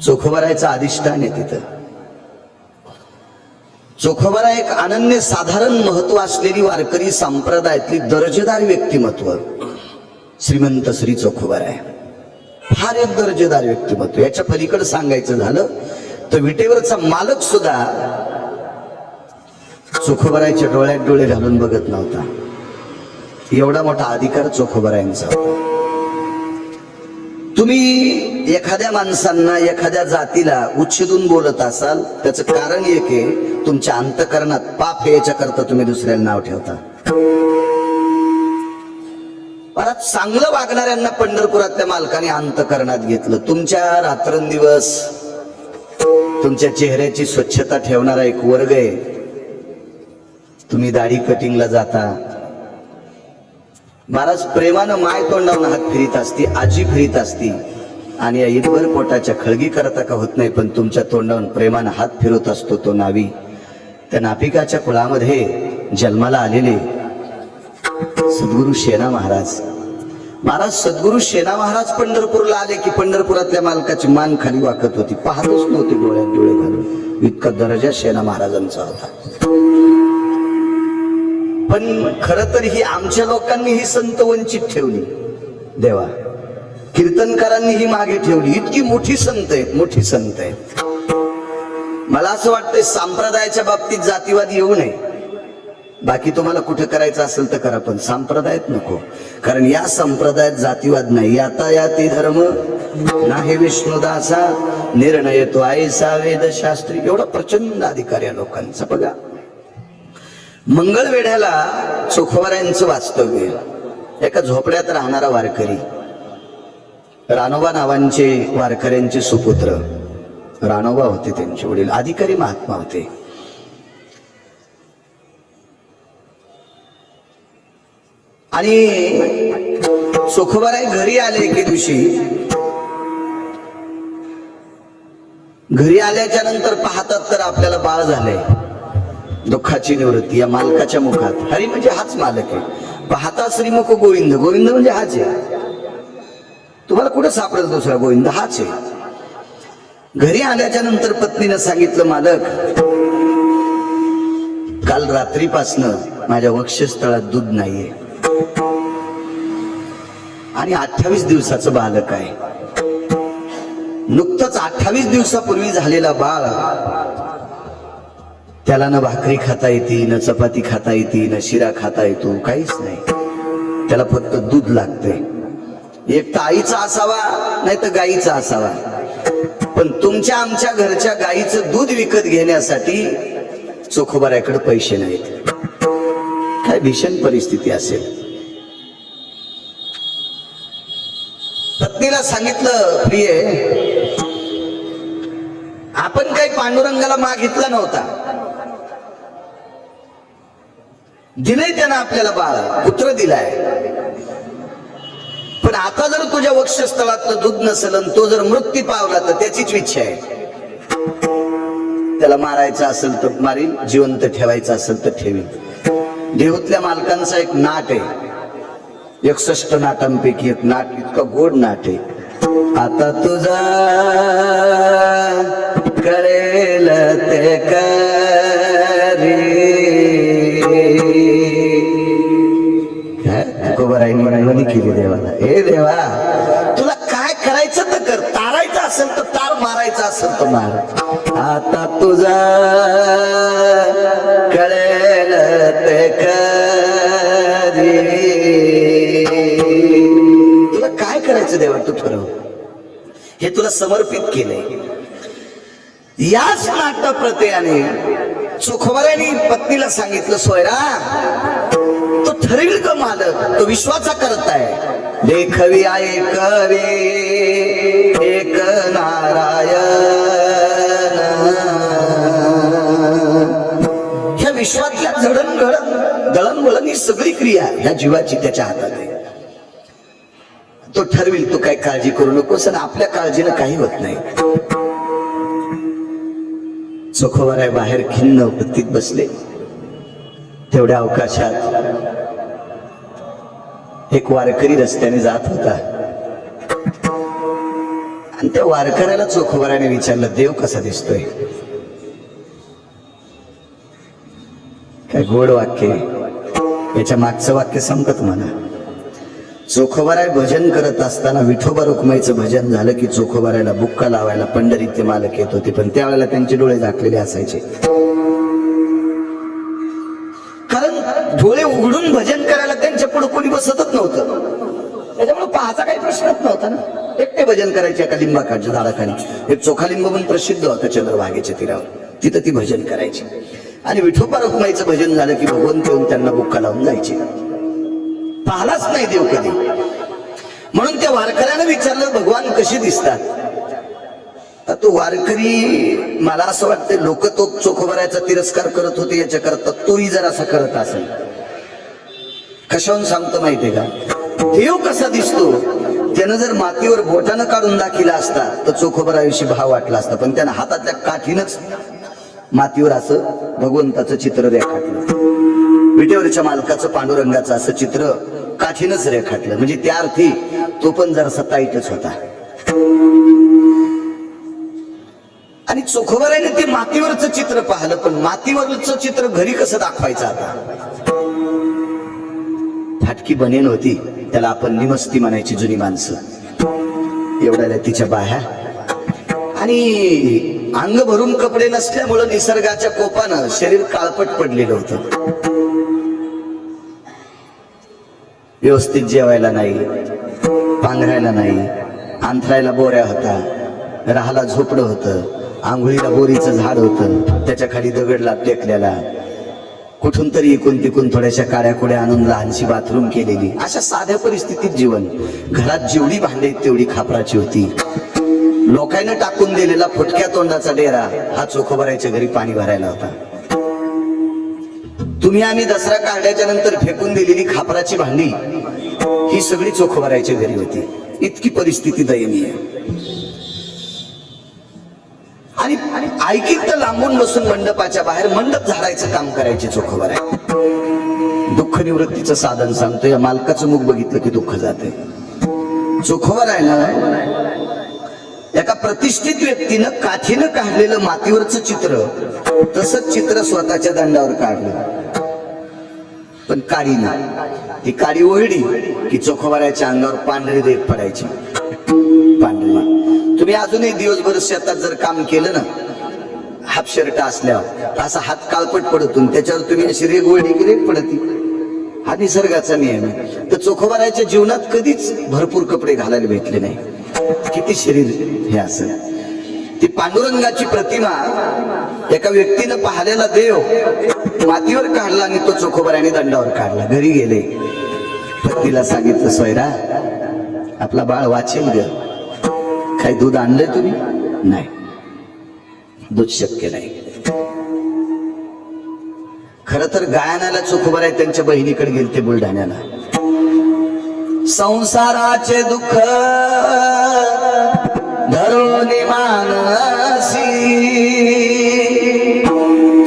चोखोबरायचं अधिष्ठान आहे. तिथं चोखोबरा एक अनन्य साधारण महत्व असलेली वारकरी संप्रदायातली दर्जेदार व्यक्तिमत्व श्रीमंत श्री चोखोबराय. फार एक दर्जेदार व्यक्तिमत्व. याच्या पलीकडे सांगायचं झालं तर विटेवरचा मालक सुद्धा चोखोबरायच्या डोळ्यात डोळे घालून बघत नव्हता. एवढा मोठा अधिकार चोखोबरायांचा. तुम्ही एखाद्या माणसांना, एखाद्या जातीला उच्छेदून बोलत असाल, त्याचं कारण एक आहे, तुमच्या अंतःकरणात पाप आहे, याच्याकरता तुम्ही दुसऱ्याला नाव ठेवता. परत चांगलं वागणाऱ्यांना पंढरपुरातल्या मालकाने अंतःकरणात घेतलं. तुमच्या रात्रंदिवस तुमच्या चेहऱ्याची स्वच्छता ठेवणारा एक वर्ग आहे. तुम्ही दाढी कटिंगला जाता. महाराज प्रेमानं माय तोंडावून हात फिरीत असती, आजी फिरीत असती आणि या इतभर पोटाच्या खळगी करता का होत नाही, पण तुमच्या तोंडावून प्रेमानं हात फिरवत असतो तो नावी. त्या नापिकाच्या कुळामध्ये जन्माला आलेले सद्गुरु शेना महाराज. महाराज सद्गुरु शेना महाराज पंढरपूरला आले की पंढरपुरातल्या मालकाची मान खाली वाकत होती. पाहतच नव्हते डोळ्यात डोळे घालून. इतका दर्जा शेना महाराजांचा होता. पण खरं तर ही आमच्या लोकांनी ही संत वंचित ठेवली. देवा, कीर्तनकारांनी ही मागे ठेवली. इतकी मोठी संत आहेत, मोठी संत आहेत. मला असं वाटतंय संप्रदायाच्या बाबतीत जातीवाद येऊ नये. बाकी तुम्हाला कुठे करायचं असेल तर करा, पण संप्रदायात नको. कारण या संप्रदायात जातीवाद नाही. यातायाती धर्म नाही विष्णुदासा, निर्णय तो आयसा वेदशास्त्री. एवढा प्रचंड अधिकार या लोकांचा. बघा, मंगळवेढ्याला चोखोबरायांचं वास्तव्य. एका झोपड्यात राहणारा वारकरी, रानोबा नावांचे वारकऱ्यांचे सुपुत्र. रानोबा होते त्यांचे वडील, अधिकारी महात्मा होते. आणि चोखोबराय घरी आले एके दिवशी. घरी आल्याच्या नंतर पाहतात तर आपल्याला बाळ झालंय. दुःखाची निवृत्ती या मालकाच्या मुखात. हरी म्हणजे हाच मालक आहे. पाहता श्रीमुख गोविंद. गोविंद म्हणजे हाच आहे. तुम्हाला कुठं सापडेल दुसरा गोविंद? हाच आहे. घरी आल्याच्या नंतर पत्नीनं सांगितलं, मालक, काल रात्रीपासनं माझ्या वक्षस्थळात दूध नाहीये आणि 28 दिवसाचं बालक आहे. नुकतंच 28 दिवसापूर्वी झालेला बाळ. त्याला न भाकरी खाता येते, न चपाती खाता येते, न शिरा खाता येतो, काहीच नाही. त्याला फक्त दूध लागते. एक तर आईचा असावा, नाही तर गाईचा असावा. पण तुमच्या आमच्या घरच्या गाईचं दूध विकत घेण्यासाठी चोखोबराकडे पैसे नाहीत. काय भीषण परिस्थिती असेल. पत्नीला सांगितलं, प्रिय आपण काही पांडुरंगाला मागितला नव्हता, दिलंय त्यानं आपल्याला बाळ, पुत्र दिलाय, पण आता जर तुझ्या वक्षस्थळातलं दूध नसेल आणि तो जर मृत्यू पावला तर त्याचीच इच्छा आहे. त्याला मारायचं असेल तर मारील, जिवंत ठेवायचं असेल तर ठेवील. देहूतल्या मालकांचा एक नाट आहे, 61 नाटांपैकी एक नाट, इतका गोड नाट आहे. आता तुझा कळेल ते करी, तुकोबारायांनी केली देवाला. हे देवा, तुला काय करायचं तर कर, तारायचं असेल तर तार, मारायचं असेल तर मार. आता तुझा कळेल ते करी, तुला काय करायचं देवा तू ठरव, हे तुला समर्पित केलंय. याच नाट्यप्रत्ययाने चोखोबारायांनी पत्नीला सांगितलं, सोयरा तो ठरविल का मालक, तो विश्वाचा करताय. देखवी ऐकवे एक नारायण, ह्या विश्वातल्या जडणघडण दळणवळण ही सगळी क्रिया ह्या जीवाची त्याच्या हातात आहे. तो ठरविल, तू काय काळजी करू नकोस, आणि आपल्या काळजीनं काही होत नाही. चोखोबाराय बाहेर खिन्न उपस्थित बसले. तेवढ्या अवकाशात एक वारकरी रस्त्याने जात होता, आणि त्या वारकऱ्याला चोखोबाराने विचारलं, देव कसा दिसतोय? काय गोड वाक्य, याच्या मागचं वाक्य संपत म्हणा. चोखोबाराय भजन करत असताना विठोबा रुक्माईचं भजन झालं की चोखोबारायला बुक्का लावायला पंढरीत ते मालक येत होते, पण त्यावेळेला त्यांचे डोळे झाकलेले असायचे. कारण डोळे उघडून भजन करायला त्यांच्या पुढे कोणी बसतच नव्हतं, त्याच्यामुळे पाहायचा काही प्रश्नच नव्हता ना. एकटे भजन करायचे एका लिंबाखालच्या झाडाखाली. एक चोखा लिंब म्हणून प्रसिद्ध होता चंद्रभागेच्या तीरावर, तिथं ती भजन करायची. आणि विठोबा रुक्माईचं भजन झालं की भगवंत येऊन त्यांना बुक्का लावून जायचे. पाहलाच नाही देव कधी. म्हणून त्या वारकऱ्यानं विचारलं, भगवान कशी दिसतात? तर तो वारकरी, मला असं वाटतं लोक तो चोखोबारायचा तिरस्कार करत होते याच्या करता तोही जर असा करत असेल. कशावरून सांगतो माहितीये का? देव कसा दिसतो त्यानं जर मातीवर बोटानं काढून दाखिला असता तर चोखोबाराविषयी भाव वाटला असता, पण त्यानं हातातल्या काठीनच मातीवर असं भगवंताचं चित्र रेखाटलं. विटेवरच्या मालकाचं पांडुरंगाचं असं चित्र काठीनच रेखाटलं. म्हणजे त्या अर्थी तो पण जरासा ताईटच होता. आणि चोखोबारायने ते मातीवरचं चित्र पाहिलं, पण मातीवरचं चित्र घरी कसं दाखवायचं आता? फाटकी बनेन होती, त्याला आपण निमस्ती म्हणायची जुनी माणसं. एवढ्या तिच्या बाह्या आणि अंग भरून कपडे नसल्यामुळं निसर्गाच्या कोपानं शरीर काळपट पडलेलं होतं. व्यवस्थित जेवायला नाही, पांघरायला नाही, अंथरायला बोऱ्या होता, राहाला झोपडं होतं, आंघोळीला बोरीचं झाड होतं, त्याच्या खाली दगडला टेकलेला, कुठून तरी इकून तिकून थोड्याशा काड्या कुड्या आणून लहानशी बाथरूम केलेली. अशा साध्या परिस्थितीत जीवन. घरात जेवढी भांडे तेवढी खापराची होती. लोकांना टाकून दिलेला फुटक्या तोंडाचा डेरा हा चोखोबारायच्या घरी पाणी भरायला होता. तुम्ही आम्ही दसरा काढल्याच्या नंतर फेकून दिलेली खापराची भांडी ही सगळी चोखोबारायच्या घरी होती. इतकी परिस्थिती दयनीय. आणि ऐकीत तर लांबून बसून मंडपाच्या बाहेर मंडप झाडायचं काम करायचे चोखोबाराय. दुःख निवृत्तीचं साधन सांगतो. या मालकाचं मुख बघितलं की दुःख जाते. चोखोबारायला एका प्रतिष्ठित व्यक्तीनं काठीनं काढलेलं मातीवरचं चित्र तसंच चित्र स्वतःच्या दंडावर काढलं, पण काडी नाही. ती काडी ओढली की चोखोबारायच्या अंगावर पांढरी रेख पडायची. पांढरी. तुम्ही अजूनही दिवसभर शेतात जर काम केलं ना, हाफ शर्ट असल्यावर असा हात काळपट पडतून त्याच्यावर तुम्ही अशी रेग ओढली की रेग पडती. हा निसर्गाचा नियम आहे. तर चोखोबारायच्या जीवनात कधीच भरपूर कपडे घालायला भेटले नाही. किती शरीर हे असं. ती पांडुरंगाची प्रतिमा एका व्यक्तीनं पाहिलेला देव मातीवर काढला आणि तो चोखोबारायने दंडावर काढला. घरी गेले, पत्नीला सांगितलं, सोयरा आपला बाळ वाचेल ग. काही दूध आणलंय तुम्ही? नाही, दूध शक्य नाही. खर तर गायनाला चोखोबर आहे, त्यांच्या बहिणीकडे गेलते बुलढाण्याला. संसाराचे दुःख धरून मानसी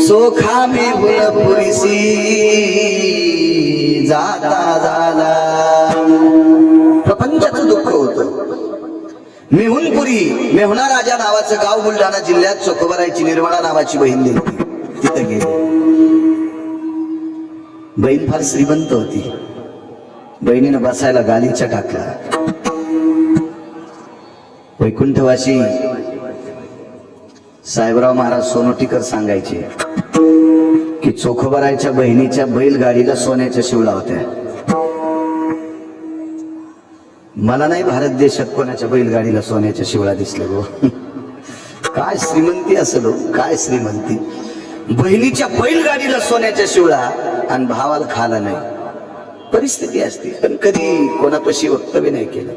सोखा मी पुरीसी जाता झाला. प्रपंचाचं दुःख होतं. मेहुणपुरी, मेहुणा राजा नावाचं गाव बुलढाणा जिल्ह्यात चोखोबरायची निर्मळा नावाची बहीण दिली. तिथं गेली. बहीण फार श्रीमंत होती. बहिणीनं बसायला गालीचा टाकला. वैकुंठवासी साहेबराव महाराज सोनोटीकर सांगायचे की चोखोबरायच्या बहिणीच्या बैलगाडीला सोन्याच्या शिवला होत्या. मला नाही भारत देशात कोणाच्या बैलगाडीला सोन्याच्या शिवळा दिसल्या गो. काय श्रीमंती असेल हो, काय श्रीमंती. बहिणीच्या बैलगाडीला सोन्याच्या शिवळा आणि भावाला खाला नाही. परिस्थिती असते, पण कधी कोणापाशी वक्तव्य नाही केलं.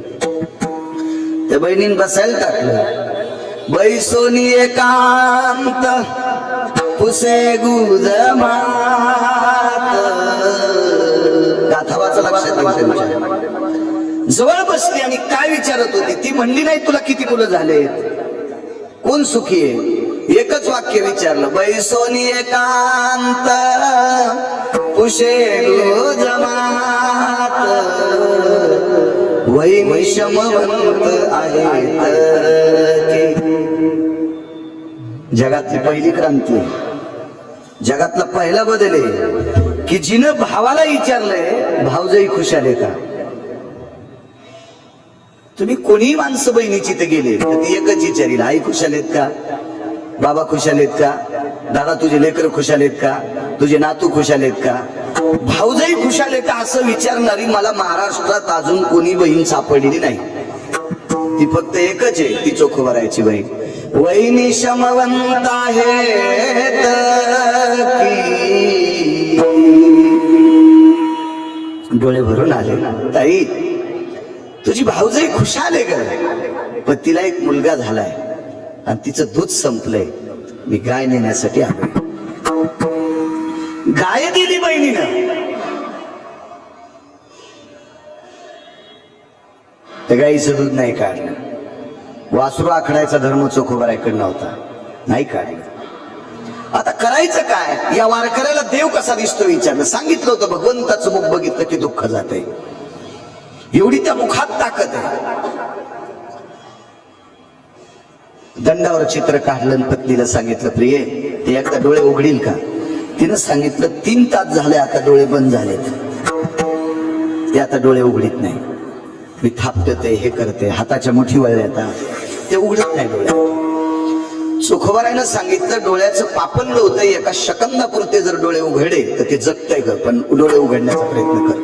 त्या बहिणीने बसायला टाकलं. बै सोनी एकांत पुसे गुज मात. गाथावाचं लक्षात येईल. जवळ बसली आणि काय विचारत होती. ती म्हणली नाही तुला किती मुलं झालेत, कोण सुखी आहे. एकच वाक्य विचारलं. बै सोनी एकांत पुशे गुज मात. वै विषमवंत आहेत. जगातली पहिली क्रांती, जगातला पहिला बदल आहे की जिनं भावाला विचारलंय भाऊजाई खुशाल आहे का. तुम्ही कोणी माणसं बहिणीची ते गेले तर ती एकच विचारील, आई खुशाल आहेत का, बाबा खुशाल आहेत का, दादा तुझे लेकर खुशाल आहेत का, तुझे नातू खुशाल आहेत का, भाऊजाई खुशाल आहे का, असं विचारणारी मला महाराष्ट्रात अजून कोणी बहीण सापडलेली नाही. ती फक्त एकच आहे, ती चोखोबरायची बहीण. वहिनी शमवंत आहेत की. डोळे भरून आले. ताई तुझी भाऊजाई खुशाल आहे ग, पण तिला एक मुलगा झालाय आणि तिचं दूध संपलंय. मी गाय नेण्यासाठी आलोय. गाय दिली बहिणीनं. त्या गाईचं दूध नाही काढलं. वासरू आखडायचा धर्म चोखोबरायकडे नव्हता, नाही काढलं. आता करायचं काय. या वारकऱ्याला देव कसा दिसतो विचारलं. सांगितलं होतं भगवंताचं मुख बघितलं की दुःख जाते. एवढी त्या मुखात ताकद आहे. दंडावर चित्र काढलं. पत्नीला सांगितलं प्रिय ते एकदा डोळे उघडील का. तिनं सांगितलं 3 तास झाले आता डोळे बंद झालेत. ते आता डोळे उघडीत नाही. मी थापते हे करते, हाताच्या मुठी वळल्या आता ते उघडत नाही डोळे. चोखोबरायनं सांगितलं डोळ्याचं पापंद होतं. एका सेकंदापुरते जर डोळे उघडे तर ते जगतंय ग, पण डोळे उघडण्याचा प्रयत्न कर.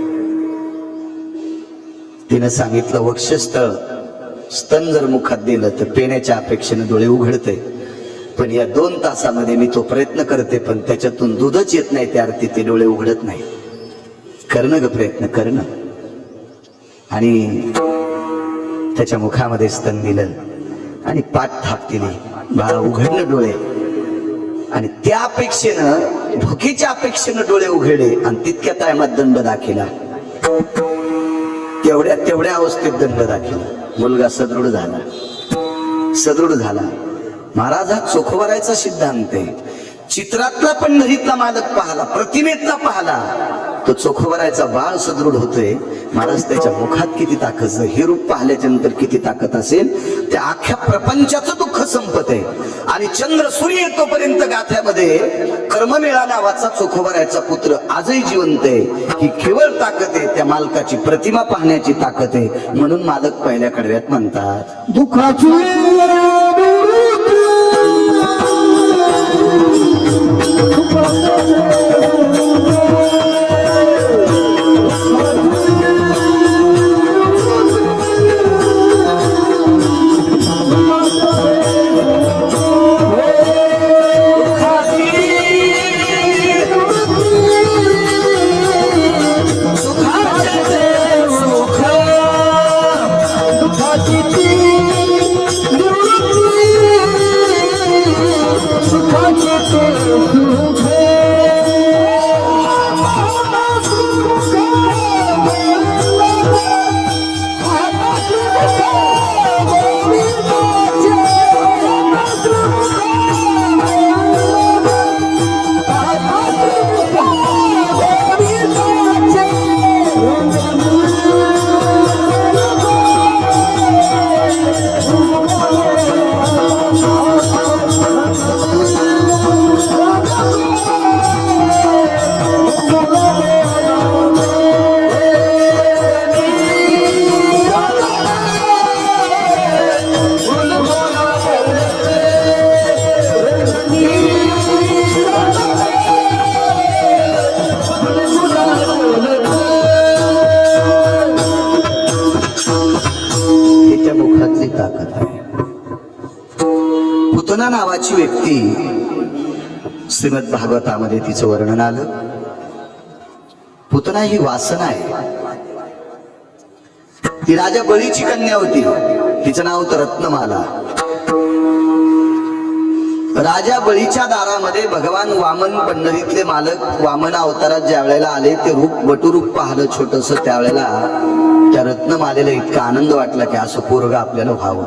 तिनं सांगितलं वक्षस्थळ स्तन जर मुखात दिलं तर पेण्याच्या अपेक्षेने डोळे उघडते. पण या 2 तासामध्ये मी तो प्रयत्न करते, पण त्याच्यातून दूधच येत नाही. त्या अर्थी ते डोळे उघडत नाही. करणं ग प्रयत्न करणं. आणि त्याच्या मुखामध्ये स्तन दिलं आणि पाठ थाप दिली. बाळा उघडलं डोळे. आणि त्या अपेक्षेनं, भुकीच्या अपेक्षेनं डोळे उघडले आणि तितक्या टायमात दंड दाखिला. तेवढ्या अवस्थेत दंड दाखिला. मुलगा सदृढ झाला. सदृढ झाला. महाराज हा चोखोबरायचा सिद्धांत आहे. चित्रातला पंढरीतला मालक पाहला, प्रतिमेतला पाहला, तो चोखोबरायचा बाळ सदृढ होतोय. महाराज त्याच्या मुखात किती ताकद, हे रूप पाहिल्याच्या नंतर किती ताकद असेल. त्या अख्ख्या प्रपंचाचं दुःख संपत आहे. आणि चंद्र सूर्य येतोपर्यंत गाथ्यामध्ये कर्ममेळा नावाचा चोखोबरायचा पुत्र आजही जिवंत आहे. ही केवळ ताकद आहे, त्या मालकाची प्रतिमा पाहण्याची ताकद आहे. म्हणून मालक पहिल्या कडव्यात म्हणतात दुःखाची व्यक्ती श्रीमद भागवतामध्ये तिचं वर्णन आलं. पुतना ही वासना आहे. ती राजा बळीची कन्या होती. तिचं नाव होतं रत्नमाला. राजा बळीच्या दारामध्ये भगवान वामन पंढरीतले मालक वामन अवतारात ज्या वेळेला आले, ते रूप वटुरूप पाहिलं छोटस. त्यावेळेला त्या रत्नमालेला इतका आनंद वाटला की असं पोरग आपल्याला व्हावं,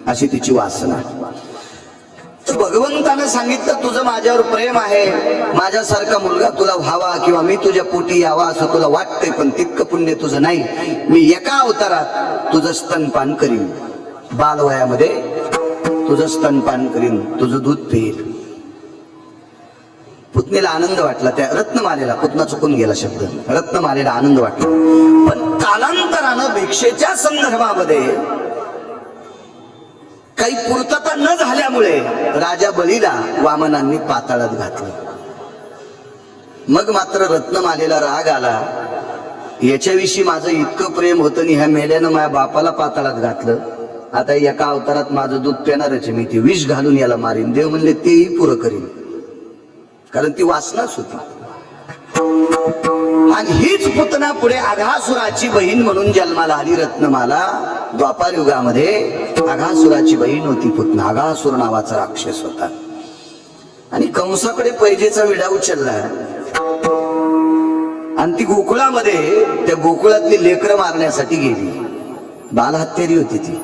अशी तिची वासना. तर भगवंतानं सांगितलं, तुझं माझ्यावर प्रेम आहे, माझ्यासारखा मुलगा तुला व्हावा किंवा मी तुझ्या पोटी यावा असं तुला वाटतंय, पण तितकं पुण्य तुझं नाही. मी एका अवतारात तुझं स्तनपान करीन, बालवयामध्ये तुझं स्तनपान करीन, तुझं दूध पिईल. पुतणीला आनंद वाटला. त्या रत्नमालेला, पुतना चुकून गेला शब्द, रत्नमालेला आनंद वाटला. पण कालांतरानं भिक्षेच्या संदर्भामध्ये काही पूर्तता न झाल्यामुळे राजा बळीला वामनांनी पाताळात घातलं. मग मात्र रत्नमालेला राग आला. याच्याविषयी माझं इतकं प्रेम होतं आणि ह्या मेल्यानं माझ्या बापाला पाताळात घातलं. आता एका अवतारात माझं दूध पिणारच, मी ती विष घालून याला मारीन. देव म्हणले तेही पुरं करीन, कारण ती वासनाच होती. आणि हीच पुतना पुढे अघासुराची बहीण म्हणून जन्माला आली. रत्नमाला द्वापार युगामध्ये अघासुराची बहीण होती पुतना. अघासुर नावाचा राक्षस होता आणि कंसाकडे पैजेचा विडा उचलला आणि ती गोकुळामध्ये त्या गोकुळातली लेकरं मारण्यासाठी गेली. बालहत्यारी होती ती.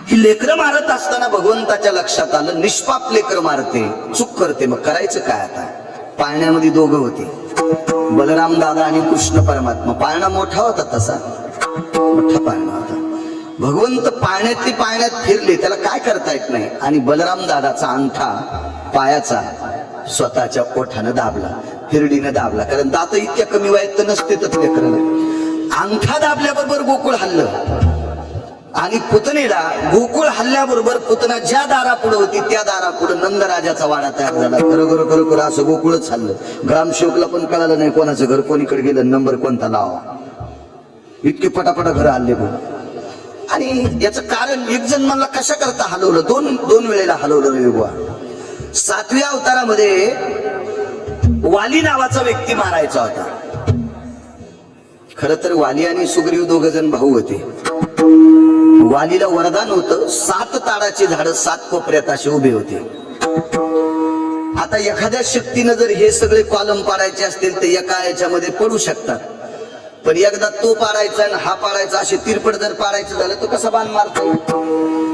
ही लेकरं मारत असताना भगवंताच्या लक्षात आलं, निष्पाप लेकरं मारते, चूक करते, मग करायचं काय आता. पाळण्यामध्ये दोघं होते, बलराम दादा आणि कृष्ण परमात्मा. पाळणा मोठा होता, तसा मोठा पाळणा होता. भगवंत पाळण्यातली पाळण्यात फिरले, त्याला काय करता येत नाही. आणि बलराम दादाचा अंगठा पायाचा स्वतःच्या ओठानं दाबला, हिरडीनं दाबला, कारण दात इतक्या कमी वयात तर नसते तर लेकराला. अंगठा दाबल्याबरोबर गोकुळ हल्लं. आणि पुतणीला गोकुळ हल्ल्याबरोबर पुतना ज्या दारापुढे होती त्या दारापुढे नंदराजाचा वाडा तयार झाला. खरोखर असं गोकुळच हल्लं. ग्रामसेवकला पण कळालं नाही कोणाचं घर कोणीकडे गेलं, नंबर कोणता लावा. इतके पटापटा घर हल्ले. आणि याचं कारण एक जण मला कशा करता हलवलं, दोन वेळेला हलवलं रे बुवा. 7व्या अवतारामध्ये वाली नावाचा व्यक्ती मारायचा होता. खर तर वाली आणि सुग्रीव दोघ जण भाऊ होते. वालीला वरदान होतं, 7 ताडाची झाडं 7 कोपऱ्यात असे उभे होते. आता एखाद्या शक्तीनं जर हे सगळे कॉलम पाडायचे असतील तर एका याच्यामध्ये पडू शकतात, पण एकदा तो पाडायचा आणि हा पाडायचा असे तिरपट जर पाडायचं झालं तर कसं बाण मारतो.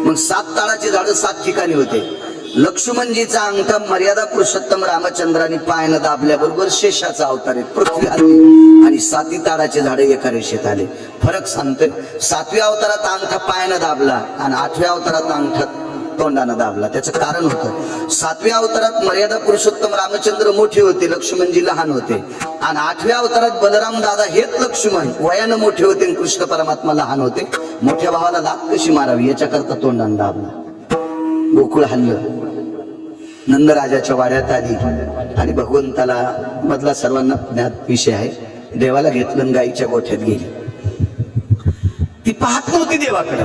मग 7 ताडाची झाडं 7 ठिकाणी होते. लक्ष्मणजीचा अंगठा मर्यादा पुरुषोत्तम रामचंद्रांनी पायानं दाबल्याबरोबर शेषाचा अवतार पृथ्वी आली आणि 7 ताडाचे झाडे एका रेषेत आले. फरक सांगतोय, 7व्या अवतारात अंगठा पायानं दाबला आणि 8व्या अवतारात अंगठा तोंडानं दाबला. त्याचं कारण होतं, 7व्या अवतारात मर्यादा पुरुषोत्तम रामचंद्र मोठे होते, लक्ष्मणजी लहान होते. आणि 8व्या अवतारात बलराम दादा हेच लक्ष्मण वयानं मोठे होते आणि कृष्ण परमात्मा लहान होते. मोठ्या भावाला लाथ कशी मारावी याच्याकरता तोंडानं दाबला. गोकुळ हल्लं. नंदराजाच्या वाड्यात आली आणि भगवंताला मधला सर्वांना ज्ञात विषय आहे. देवाला घेतलं, गाईच्या गोठ्यात गेली. ती पाहत नव्हती देवाकडे,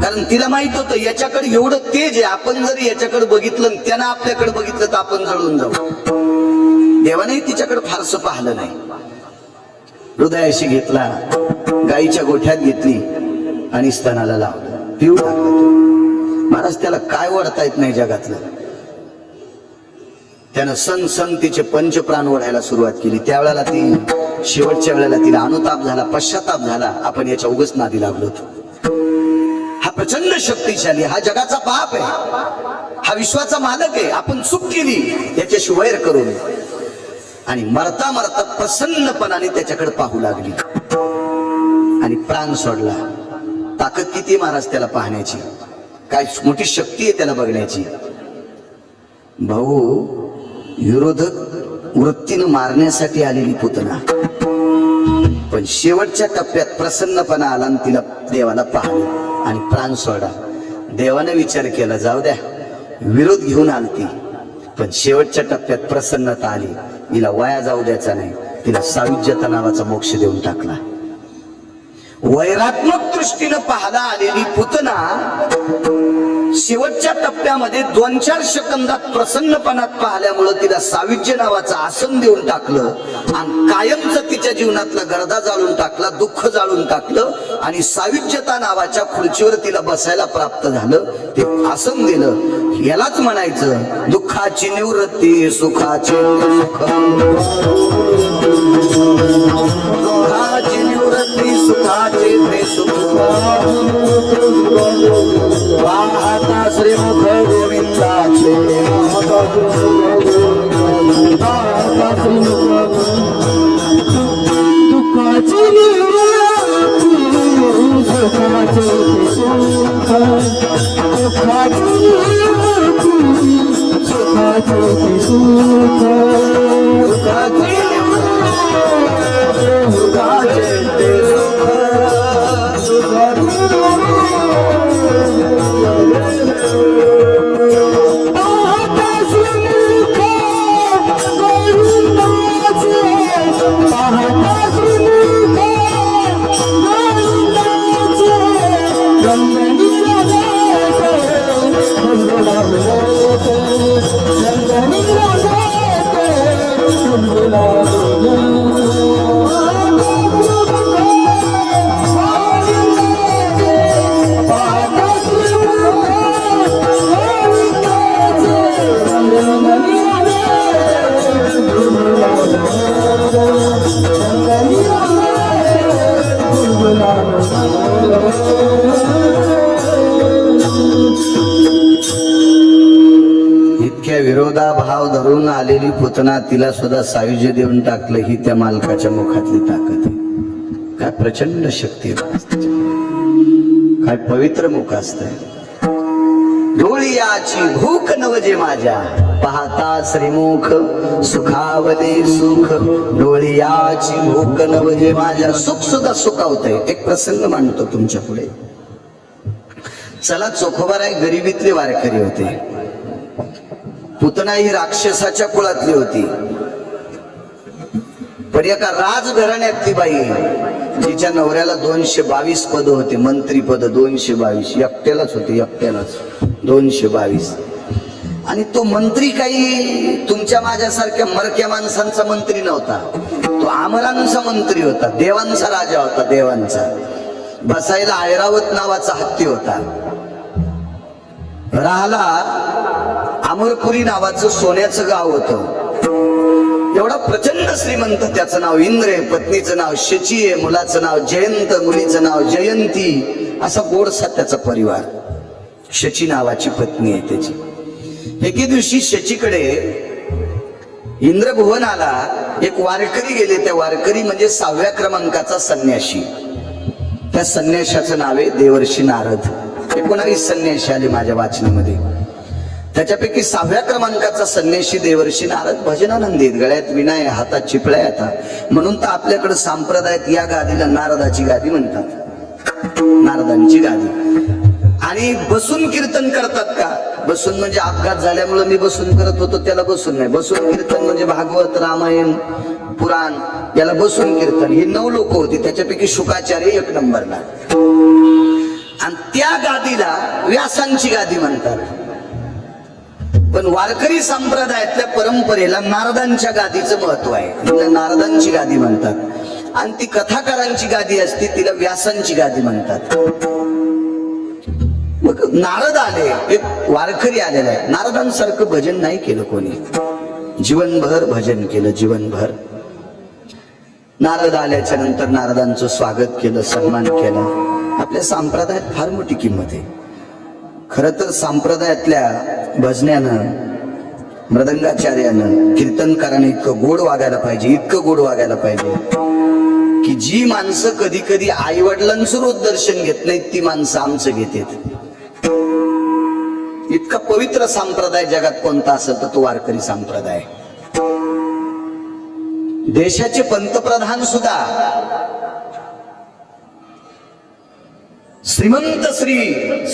कारण तिला माहित होतं याच्याकडे एवढं तेज आहे, आपण जर याच्याकडे बघितलं त्यानं आपल्याकडे बघितलं तर आपण जळून जाऊ. देवाने तिच्याकडे फारसं पाहिलं नाही. हृदयाशी घेतला, गाईच्या गोठ्यात घेतली आणि स्तनाला लावलं, पिऊ टाकलं. महाराज त्याला काय ओढता येत नाही जगातलं. त्यानं सण तिचे पंचप्राण ओढायला सुरुवात केली. त्यावेळेला ती शेवटच्या वेळेला तिला अनुताप झाला, पश्चाताप झाला, आपण याच्या उगाच नादी लागलो होतो. हा प्रचंड शक्तिशाली, हा जगाचा बाप आहे, हा विश्वाचा मालक आहे. आपण चूक केली याच्याशी वैर करून आणि मरता मरता प्रसन्नपणाने त्याच्याकडे पाहू लागली आणि प्राण सोडला. ताकद किती महाराज त्याला पाहण्याची, काय मोठी शक्ती आहे त्याला बघण्याची. भाऊ, विरोधक वृत्तीनं मारण्यासाठी आलेली पुतना, पण शेवटच्या टप्प्यात प्रसन्नपणा आला आणि तिला देवाला पाहिलं आणि प्राण सोडा. देवाने विचार केला, जाऊ द्या, विरोध घेऊन आलती, पण शेवटच्या टप्प्यात प्रसन्नता आली. तिला वाया जाऊ द्यायचा नाही, तिला सायुज्यता नावाचा मोक्ष देऊन टाकला. वैरात्मक दृष्टीनं पाहला आलेली पुतना शेवटच्या टप्प्यामध्ये 2-4 सेकंदात प्रसन्नपणात पाहिल्यामुळं तिला साविज्य नावाचं आसन देऊन टाकलं आणि कायमचं तिच्या जीवनातला गर्दा जाळून टाकला, दुःख जाळून टाकलं आणि साविज्यता नावाच्या खुर्चीवर तिला बसायला प्राप्त झालं. ते आसन दिलं. यालाच म्हणायचं दुःखाची निवृत्ती सुखाचे सुख, दुःखाची निवृत्ती सुखाचे ते सुख. पाहता श्रीमुख गोविंदाचे, दुःखाची निवृत्ती सुखाचे सुख, दुःखाची निवृत्ती सुखाचे सुख, सुखाची निवृत्ती सुखाचे ते सुख. इतक्या विरोधाभाव धरून आलेली पुतना तिला सुद्धा सायुज्य देऊन टाकलं. ही त्या मालकाच्या मुखातली ताकद आहे. काय प्रचंड शक्ती आहे, काय पवित्र मुख असतंय. डोळियाची भूक नवजे माझ्या, पाहता श्रीमुख सुखावले सुख. डोळियाची भूक नवजे माझ्या, सुख सुद्धा सुखावतंय. एक प्रसंग मांडतो तुमच्या पुढे. चला, चोखोबाराय गरिबीतले वारकरी होते. पुतना ही राक्षसाच्या कुळातली होती. पण एका राजघराण्यातली बाई, तिच्या नवऱ्याला 222 पद होते, मंत्री पद 222. एकट्यालाच होते, एकट्यालाच 222. आणि तो मंत्री काही तुमच्या माझ्यासारख्या मरक्या माणसांचा मंत्री नव्हता. तो आमरांचा मंत्री होता, देवांचा राजा होता, देवांचा. बसायला ऐरावत नावाचा हत्ती होता. राहला अमरपुरी नावाचं सोन्याचं गाव होतं. एवढा प्रचंड श्रीमंत. त्याचं नाव इंद्र आहे, पत्नीचं नाव शची आहे, मुलाचं नाव जयंत, मुलीचं नाव जयंती. असा गोडसा त्याचा परिवार. शची नावाची पत्नी आहे त्याची. एके दिवशी शचीकडे इंद्रभुवनाला एक वारकरी गेले. त्या वारकरी म्हणजे 6व्या क्रमांकाचा संन्याशी. त्या संन्याशाचं नाव आहे देवर्षी नारद. 19 संन्याशी आले माझ्या वाचनामध्ये. त्याच्यापैकी 6व्या क्रमांकाचा संन्याशी देवर्षी नारद. भजनानंदी आहेत, गळ्यात विना आहे, हातात चिपळ्या येतात. म्हणून तर आपल्याकडे संप्रदायात या गादीला नारदाची गादी म्हणतात, नारदांची गादी. आणि बसून कीर्तन करतात का? बसून म्हणजे अपघात झाल्यामुळे मी बसून करत होतो, त्याला बसून नाही. बसून कीर्तन म्हणजे भागवत, रामायण, पुराण, याला बसून कीर्तन. ही 9 लोक होती, त्याच्यापैकी शुकाचार्य 1 नंबरला. आणि त्या गादीला व्यासांची गादी म्हणतात. पण वारकरी संप्रदायातल्या परंपरेला नारदांच्या गादीचं महत्व आहे. तिला नारदांची गादी म्हणतात. आणि ती कथाकारांची गादी असते, तिला व्यासांची गादी म्हणतात. मग नारद आले, एक वारकरी आलेला आहे. नारदांसारखं भजन नाही केलं कोणी, जीवनभर भजन केलं, जीवनभर. नारद आल्याच्या नंतर नारदांचं स्वागत केलं, सन्मान केला. आपल्या संप्रदायात फार मोठी किंमत आहे. खरं तर संप्रदायातल्या भजन्यानं, मृदंगाचार्यानं, कीर्तनकारानं इतकं गोड वागायला पाहिजे, इतकं गोड वागायला पाहिजे की जी माणसं कधी कधी आई वडिलांचं रोज दर्शन घेत नाहीत, ती माणसं आमचं घेतात. इतका पवित्र संप्रदाय जगात कोणता असेल तर तो वारकरी संप्रदाय. देशाचे पंतप्रधान सुद्धा श्रीमंत श्री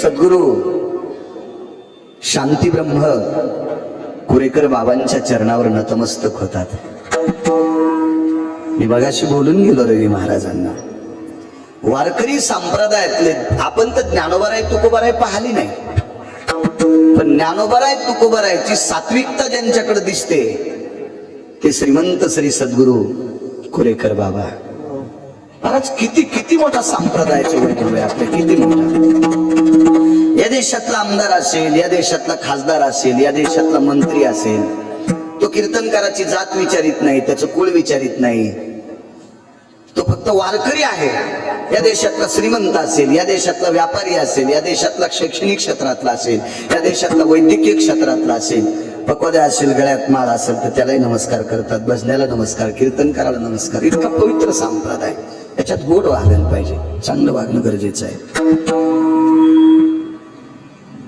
सद्गुरु शांती ब्रह्म कुरेकर बाबांच्या चरणावर नतमस्तक होतात. मी मगाशी बोलून गेलो रवी महाराजांना. वारकरी संप्रदायातले आपण तर ज्ञानोबाराय तुकोबाराय पाहिली नाही. पण ज्ञानोबर आहे तुकोबर आहे ची सात्विकता ज्यांच्याकडे दिसते ते श्रीमंत श्री सद्गुरु कुरेकर बाबा महाराज. किती किती मोठा संप्रदायाचे वैभव आहे आपल्या, किती मोठा. या देशातला आमदार असेल, या देशातला खासदार असेल, या देशातला मंत्री असेल, तो कीर्तनकाराची जात विचारित नाही, त्याचं कुळ विचारित नाही, तो फक्त वारकरी आहे. या देशातला श्रीमंत असेल, या देशातला व्यापारी असेल, या देशातला शैक्षणिक क्षेत्रातला असेल, या देशातला वैद्यकीय क्षेत्रातला असेल, पकोद्या असेल, गळ्यात माळ असेल तर त्यालाही नमस्कार करतात, भजनाला नमस्कार, कीर्तनकाराला नमस्कार. इतका पवित्र संप्रदाय, याच्यात गोड वागायला पाहिजे, चांगलं वागणं गरजेचं आहे.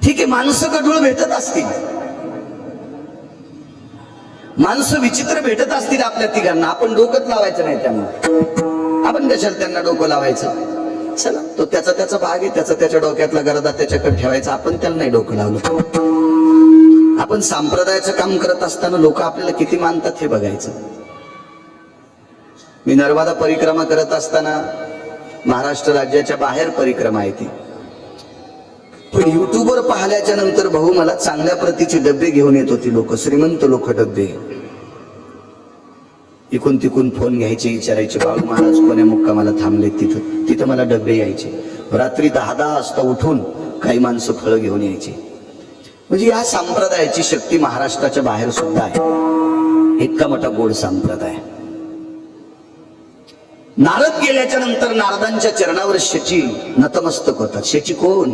ठीक आहे, माणसं गढूळ भेटत असतील, माणसं विचित्र भेटत असतील आपल्या तिघांना, आपण डोकंच लावायचं नाही. त्यामुळे आपण कशाला त्यांना डोकं लावायचं. चला, तो त्याचा त्याचा भाग आहे, त्याचा त्याच्या डोक्यातला गरजा त्याच्याकडे ठेवायचा, आपण त्याला नाही डोकं लावलं. आपण संप्रदायाचं काम करत असताना लोक आपल्याला किती मानतात हे बघायचं. मी नर्मदा परिक्रमा करत असताना महाराष्ट्र राज्याच्या बाहेर परिक्रमा आहे ती, पण युट्यूबवर पाहिल्याच्या नंतर भाऊ मला चांगल्या प्रतीचे डबे घेऊन येत होती लोक, श्रीमंत लोक डबे. इकून तिकून फोन घ्यायचे, विचारायचे बाळू महाराज कोण्या मुक्कामाला थांबले, तिथं तिथं मला डबे यायचे. रात्री 10-10 वाजता उठून काही माणसं फळं घेऊन यायची. म्हणजे या संप्रदायाची शक्ती महाराष्ट्राच्या बाहेर सुद्धा आहे. इतका मोठा गोड संप्रदाय. नारद गेल्याच्या नंतर नारदांच्या चरणावर शची नतमस्तक होतात. शची कोण?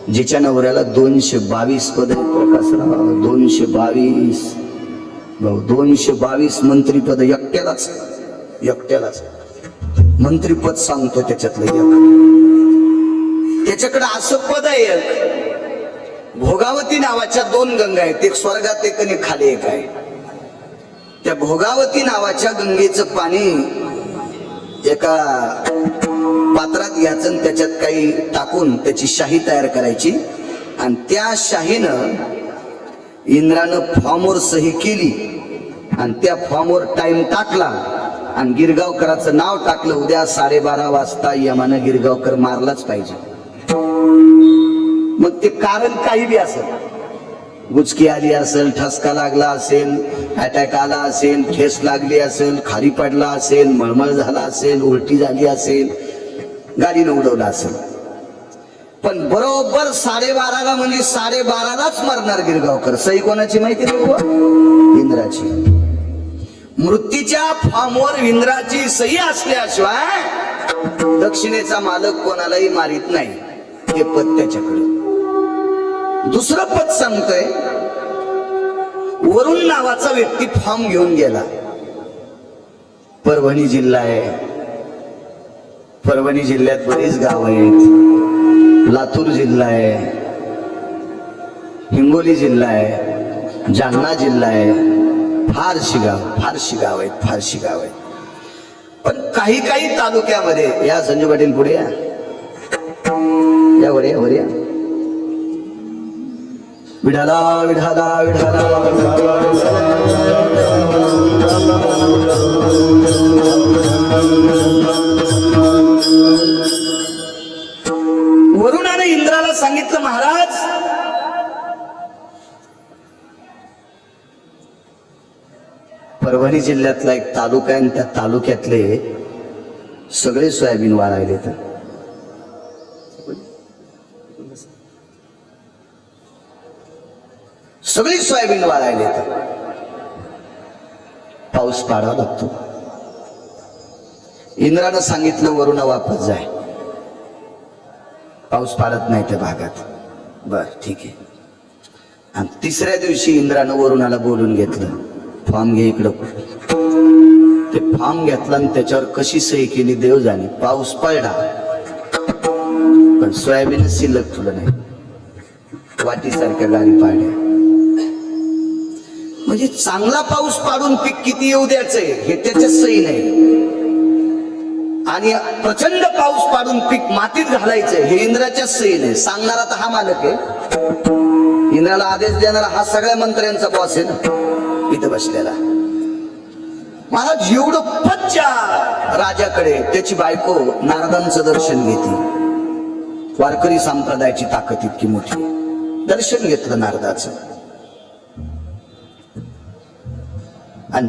जिच्या नवऱ्याला 222 पद, प्रकाशराव 222 भाऊ, 222 मंत्रीपद एकट्यालाच मंत्रीपद सांगतो त्याच्यातलं एक. त्याच्याकडे असं पद आहे एक, भोगावती नावाच्या 2 गंगा आहेत, एक स्वर्गात एक आणि खाली एक आहे. त्या भोगावती नावाच्या गंगेचं पाणी एका पात्रात घ्यायचं आणि त्याच्यात काही टाकून त्याची शाही तयार करायची, आणि त्या शाहीनं इंद्रानं फॉर्मवर सही केली आणि त्या फॉर्मवर टाइम टाकला आणि गिरगावकराचं नाव टाकलं. उद्या 12:30 वाजता यमानं गिरगावकर मारलाच पाहिजे. मग ते कारण काही बी असेल, गुचकी आली असेल, ठसका लागला असेल, अटॅक आला असेल, ठेस लागली असेल, खाली पडला असेल, मळमळ झाला असेल, उलटी झाली असेल, गाडीनं उडवला असेल, पण बरोबर 12:30 म्हणजे 12:30 मरणार गिरगावकर. सही कोणाची माहिती नाही? इंद्राची. मृत्यूच्या फॉर्मवर इंद्राची सही असल्याशिवाय दक्षिणेचा मालक कोणालाही मारित नाही. हे पद त्याच्याकडे. दुसरं पद सांगतोय, वरुण नावाचा व्यक्ती फॉर्म घेऊन गेला. परभणी जिल्हा आहे, परभणी जिल्ह्यात बरीच गाव आहेत, लातूर जिल्हा आहे, हिंगोली जिल्हा आहे, जालना जिल्हा आहे, फारशी गाव आहेत. पण काही तालुक्यामध्ये, या संजय पाटील पुढे या, वर या. विठाला विठाला विठाला वरुणाने इंद्राला सांगितलं, महाराज परभणी जिल्ह्यातला एक तालुका आहे, त्या तालुक्यातले सगळे सोयाबीन वाळायले, तर सगळी सोयाबीन वाळायले, तर पाऊस पाडावा लागतो. इंद्रानं सांगितलं वरुणा वापस जाय, पाऊस पाडत नाही त्या भागात. बर ठीक आहे. आणि 3ऱ्या दिवशी इंद्रानं वरुणाला बोलून घेतलं, फॉर्म घे इकडं. ते फॉर्म घेतला आणि त्याच्यावर कशी सही केली देव जाणे. पाऊस पडला पण सोयाबीन शिल्लक ठेवलं नाही, वाटीसारख्या गाडी पाडल्या. म्हणजे चांगला पाऊस पाडून पीक किती येऊ द्यायचंय हे त्याच्यात सही नाही, आणि प्रचंड पाऊस पाडून पीक मातीत घालायचंय हे इंद्राच्या सही नाही. सांगणारा तर हा मालक आहे, इंद्राला आदेश देणारा हा सगळ्या मंत्र्यांचा बॉस आहे ना इथं बसलेला. महाराज एवढं पच्च्या राजाकडे त्याची बायको नारदांचं दर्शन घेते. वारकरी संप्रदायाची ताकद इतकी मोठी. दर्शन घेतलं नारदाचं आणि